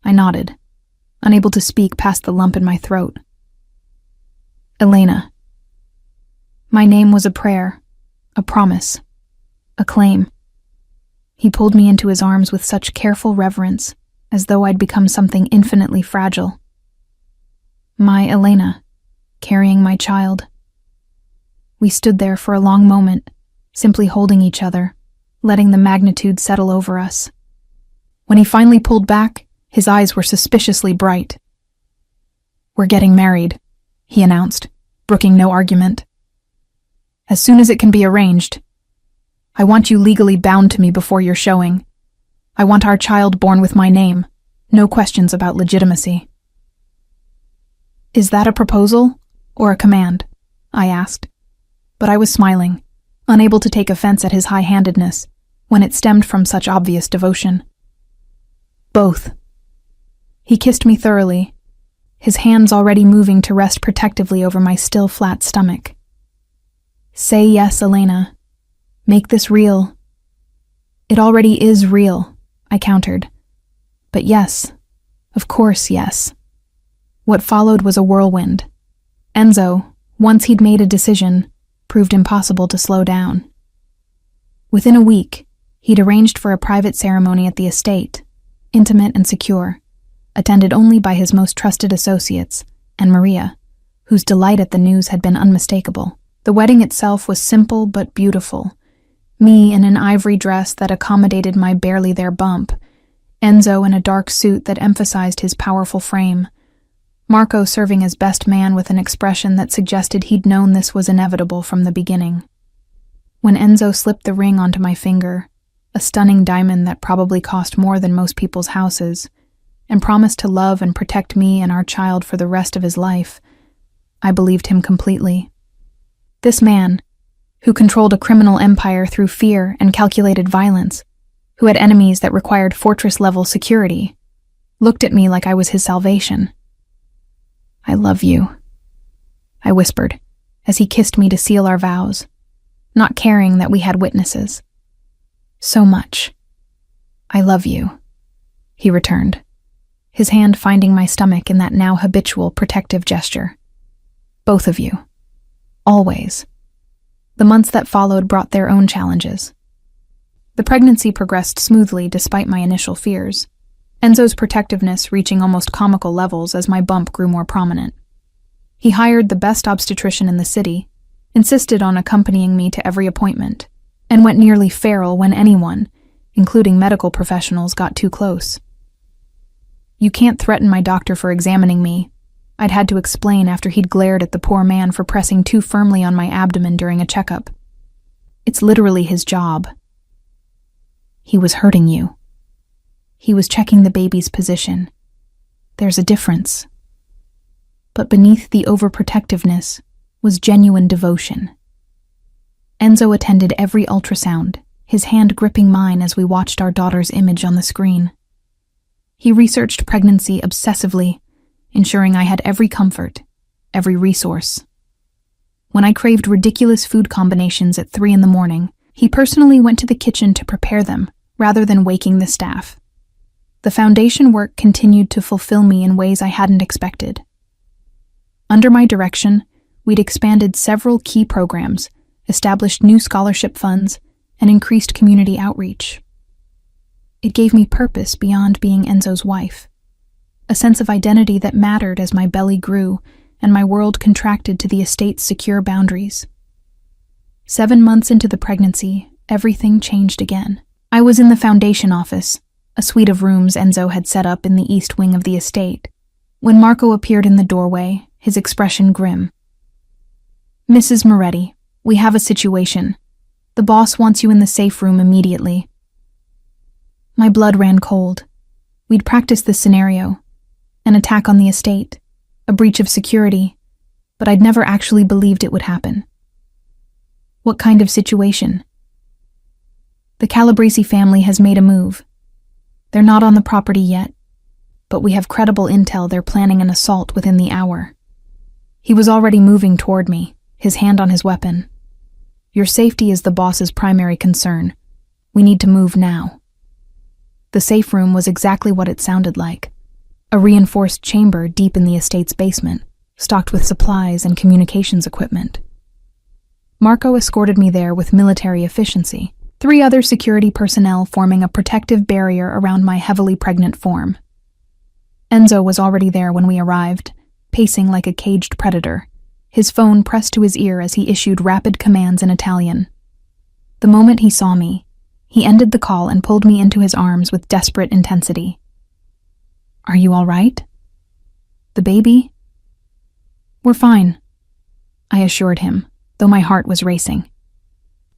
I nodded, unable to speak past the lump in my throat. "Elena." My name was a prayer, a promise, a claim. He pulled me into his arms with such careful reverence, as though I'd become something infinitely fragile. My Elena, carrying my child. We stood there for a long moment, simply holding each other, letting the magnitude settle over us. When he finally pulled back, his eyes were suspiciously bright. "We're getting married," he announced, brooking no argument. "As soon as it can be arranged. I want you legally bound to me before your showing. I want our child born with my name. No questions about legitimacy." "Is that a proposal or a command?" I asked. But I was smiling, unable to take offense at his high-handedness when it stemmed from such obvious devotion. "Both." He kissed me thoroughly, his hands already moving to rest protectively over my still flat stomach. "Say yes, Elena. Make this real." "It already is real," I countered. "But yes, of course yes." What followed was a whirlwind. Enzo, once he'd made a decision, proved impossible to slow down. Within a week, he'd arranged for a private ceremony at the estate, intimate and secure, attended only by his most trusted associates, and Maria, whose delight at the news had been unmistakable. The wedding itself was simple but beautiful. Me in an ivory dress that accommodated my barely there bump, Enzo in a dark suit that emphasized his powerful frame, Marco serving as best man with an expression that suggested he'd known this was inevitable from the beginning. When Enzo slipped the ring onto my finger, a stunning diamond that probably cost more than most people's houses, and promised to love and protect me and our child for the rest of his life, I believed him completely. This man, who controlled a criminal empire through fear and calculated violence, who had enemies that required fortress-level security, looked at me like I was his salvation. "I love you," I whispered, as he kissed me to seal our vows, not caring that we had witnesses. "So much. I love you," he returned, his hand finding my stomach in that now habitual protective gesture. "Both of you. Always." The months that followed brought their own challenges. The pregnancy progressed smoothly despite my initial fears, Enzo's protectiveness reaching almost comical levels as my bump grew more prominent. He hired the best obstetrician in the city, insisted on accompanying me to every appointment, and went nearly feral when anyone, including medical professionals, got too close. "You can't threaten my doctor for examining me," I'd had to explain after he'd glared at the poor man for pressing too firmly on my abdomen during a checkup. "It's literally his job." He was hurting you. He was checking the baby's position. There's a difference. But beneath the overprotectiveness was genuine devotion. Enzo attended every ultrasound, his hand gripping mine as we watched our daughter's image on the screen. He researched pregnancy obsessively, ensuring I had every comfort, every resource. When I craved ridiculous food combinations at 3 a.m, he personally went to the kitchen to prepare them, rather than waking the staff. The foundation work continued to fulfill me in ways I hadn't expected. Under my direction, we'd expanded several key programs, established new scholarship funds, and increased community outreach. It gave me purpose beyond being Enzo's wife, a sense of identity that mattered as my belly grew and my world contracted to the estate's secure boundaries. 7 months into the pregnancy, everything changed again. I was in the foundation office, a suite of rooms Enzo had set up in the east wing of the estate, when Marco appeared in the doorway, his expression grim. "Mrs. Moretti, we have a situation. The boss wants you in the safe room immediately." My blood ran cold. We'd practiced this scenario, an attack on the estate, a breach of security, but I'd never actually believed it would happen. "What kind of situation?" "The Calabrese family has made a move. They're not on the property yet, but we have credible intel they're planning an assault within the hour." He was already moving toward me, his hand on his weapon. "Your safety is the boss's primary concern. We need to move now." The safe room was exactly what it sounded like, a reinforced chamber deep in the estate's basement, stocked with supplies and communications equipment. Marco escorted me there with military efficiency, 3 other security personnel forming a protective barrier around my heavily pregnant form. Enzo was already there when we arrived, pacing like a caged predator, his phone pressed to his ear as he issued rapid commands in Italian. The moment he saw me, he ended the call and pulled me into his arms with desperate intensity. "Are you all right? The baby?" "We're fine," I assured him, though my heart was racing.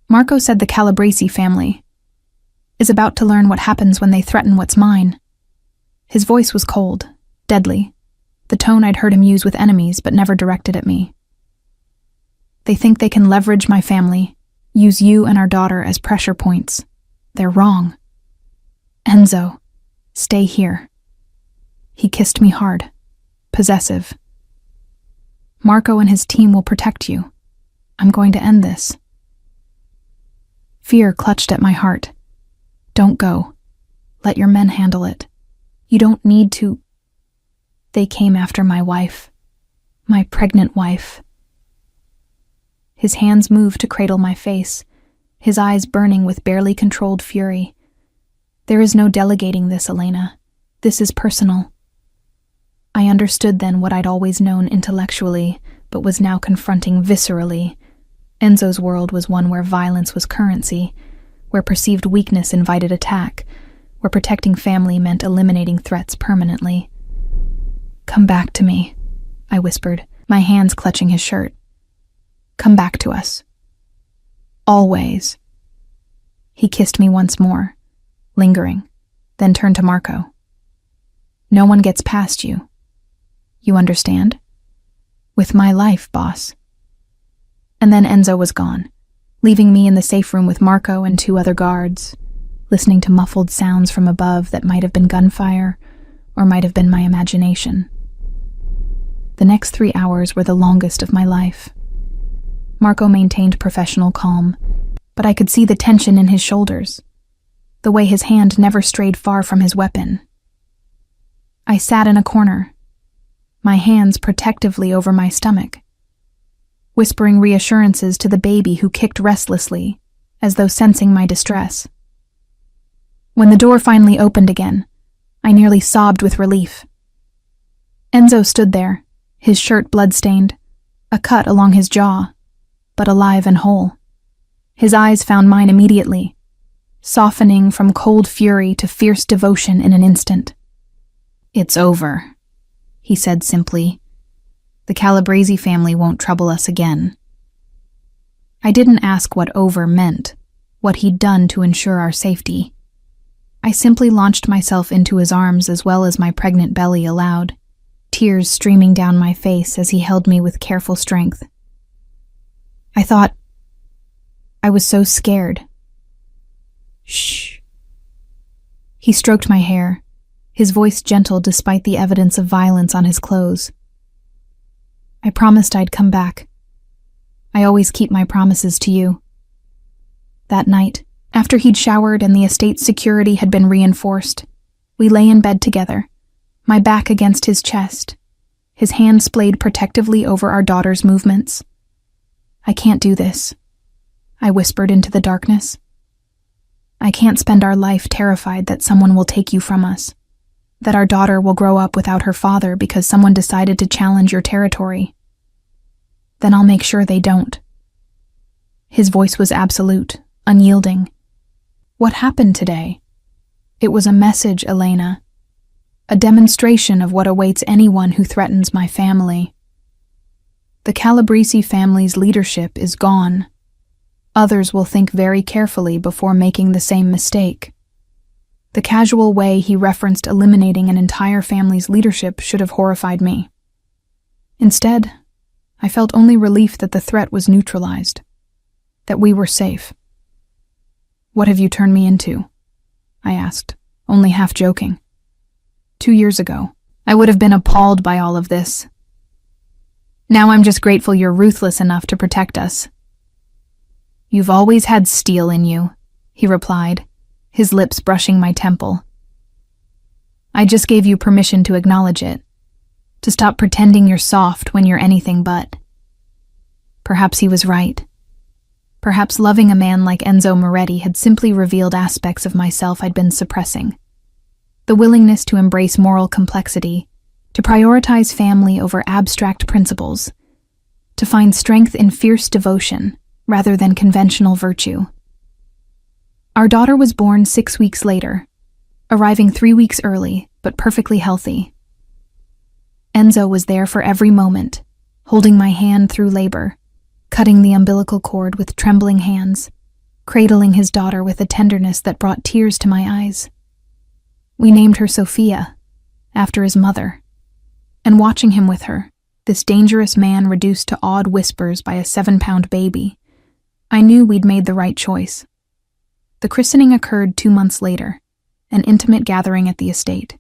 Marco said the Calabrese family is about to learn what happens when they threaten what's mine. His voice was cold, deadly, the tone I'd heard him use with enemies but never directed at me. "They think they can leverage my family, use you and our daughter as pressure points. They're wrong. Enzo, stay here." He kissed me hard, possessive. "Marco and his team will protect you. I'm going to end this." Fear clutched at my heart. "Don't go. Let your men handle it. You don't need to." "They came after my wife. My pregnant wife." His hands moved to cradle my face, his eyes burning with barely controlled fury. "There is no delegating this, Elena. This is personal." I understood then what I'd always known intellectually, but was now confronting viscerally. Enzo's world was one where violence was currency, where perceived weakness invited attack, where protecting family meant eliminating threats permanently. "Come back to me," I whispered, my hands clutching his shirt. "Come back to us. Always." He kissed me once more, lingering, then turned to Marco. "No one gets past you. You understand? With my life, boss." And then Enzo was gone, leaving me in the safe room with Marco and 2 other guards, listening to muffled sounds from above that might have been gunfire or might have been my imagination. The next 3 hours were the longest of my life. Marco maintained professional calm, but I could see the tension in his shoulders, the way his hand never strayed far from his weapon. I sat in a corner, my hands protectively over my stomach, whispering reassurances to the baby who kicked restlessly, as though sensing my distress. When the door finally opened again, I nearly sobbed with relief. Enzo stood there, his shirt blood-stained, a cut along his jaw, but alive and whole. His eyes found mine immediately, softening from cold fury to fierce devotion in an instant. "It's over," he said simply. "The Calabrese family won't trouble us again." I didn't ask what over meant, what he'd done to ensure our safety. I simply launched myself into his arms as well as my pregnant belly allowed, tears streaming down my face as he held me with careful strength. I was so scared. Shh. He stroked my hair, his voice gentle despite the evidence of violence on his clothes. I promised I'd come back. I always keep my promises to you. That night, after he'd showered and the estate's security had been reinforced, we lay in bed together, my back against his chest, his hand splayed protectively over our daughter's movements. I can't do this, I whispered into the darkness. I can't spend our life terrified that someone will take you from us, that our daughter will grow up without her father because someone decided to challenge your territory. Then I'll make sure they don't. His voice was absolute, unyielding. What happened today? It was a message, Elena. A demonstration of what awaits anyone who threatens my family. The Calabrese family's leadership is gone. Others will think very carefully before making the same mistake. The casual way he referenced eliminating an entire family's leadership should have horrified me. Instead, I felt only relief that the threat was neutralized, that we were safe. What have you turned me into? I asked, only half joking. 2 years ago, I would have been appalled by all of this. Now I'm just grateful you're ruthless enough to protect us. You've always had steel in you, he replied, his lips brushing my temple. I just gave you permission to acknowledge it, to stop pretending you're soft when you're anything but. Perhaps he was right. Perhaps loving a man like Enzo Moretti had simply revealed aspects of myself I'd been suppressing. The willingness to embrace moral complexity, to prioritize family over abstract principles, to find strength in fierce devotion rather than conventional virtue. Our daughter was born 6 weeks later, arriving 3 weeks early, but perfectly healthy. Enzo was there for every moment, holding my hand through labor, cutting the umbilical cord with trembling hands, cradling his daughter with a tenderness that brought tears to my eyes. We named her Sophia, after his mother, and watching him with her, this dangerous man reduced to awed whispers by a 7-pound baby, I knew we'd made the right choice. The christening occurred 2 months later, an intimate gathering at the estate.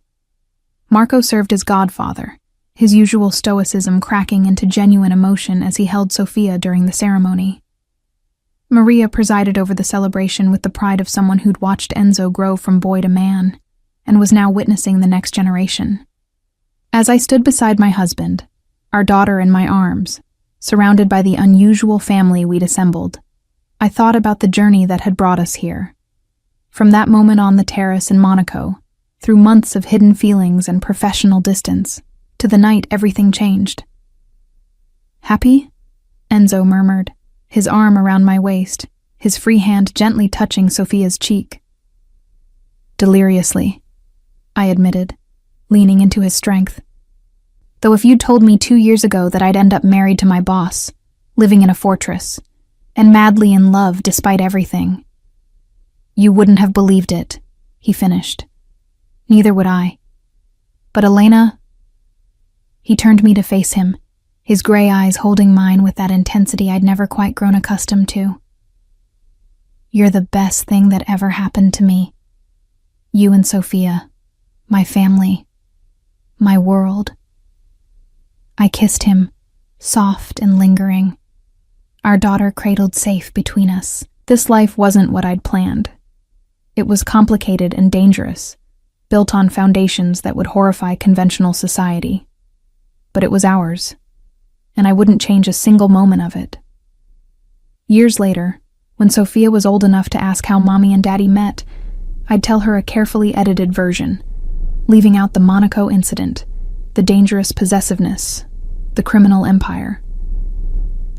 Marco served as godfather, his usual stoicism cracking into genuine emotion as he held Sophia during the ceremony. Maria presided over the celebration with the pride of someone who'd watched Enzo grow from boy to man, and was now witnessing the next generation. As I stood beside my husband, our daughter in my arms, surrounded by the unusual family we'd assembled, I thought about the journey that had brought us here. From that moment on the terrace in Monaco, through months of hidden feelings and professional distance, to the night everything changed. Happy? Enzo murmured, his arm around my waist, his free hand gently touching Sophia's cheek. Deliriously, I admitted, leaning into his strength. Though if you'd told me 2 years ago that I'd end up married to my boss, living in a fortress, and madly in love despite everything, you wouldn't have believed it, he finished. Neither would I. But Elena... He turned me to face him, his gray eyes holding mine with that intensity I'd never quite grown accustomed to. You're the best thing that ever happened to me. You and Sophia, my family, my world. I kissed him, soft and lingering. Our daughter cradled safe between us. This life wasn't what I'd planned. It was complicated and dangerous, built on foundations that would horrify conventional society. But it was ours, and I wouldn't change a single moment of it. Years later, when Sophia was old enough to ask how Mommy and Daddy met, I'd tell her a carefully edited version, leaving out the Monaco incident, the dangerous possessiveness, the criminal empire.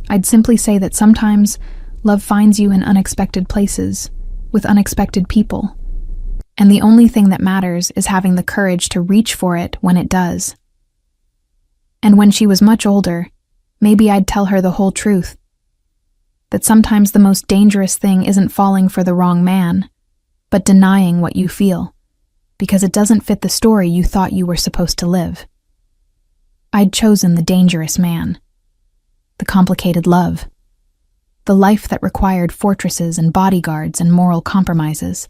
I'd simply say that sometimes love finds you in unexpected places, with unexpected people, and the only thing that matters is having the courage to reach for it when it does. And when she was much older, maybe I'd tell her the whole truth. That sometimes the most dangerous thing isn't falling for the wrong man, but denying what you feel. because it doesn't fit the story you thought you were supposed to live. I'd chosen the dangerous man, the complicated love, the life that required fortresses and bodyguards and moral compromises.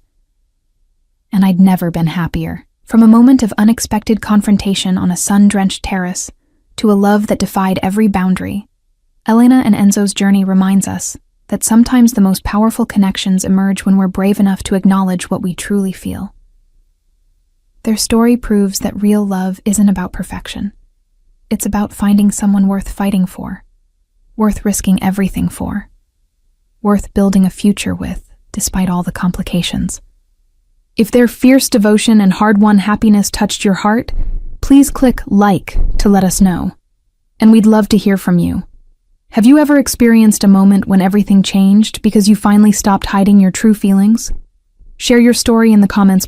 And I'd never been happier. From a moment of unexpected confrontation on a sun-drenched terrace to a love that defied every boundary, Elena and Enzo's journey reminds us that sometimes the most powerful connections emerge when we're brave enough to acknowledge what we truly feel. Their story proves that real love isn't about perfection. It's about finding someone worth fighting for, worth risking everything for, worth building a future with, despite all the complications. If their fierce devotion and hard-won happiness touched your heart, please click like to let us know. And we'd love to hear from you. Have you ever experienced a moment when everything changed because you finally stopped hiding your true feelings? Share your story in the comments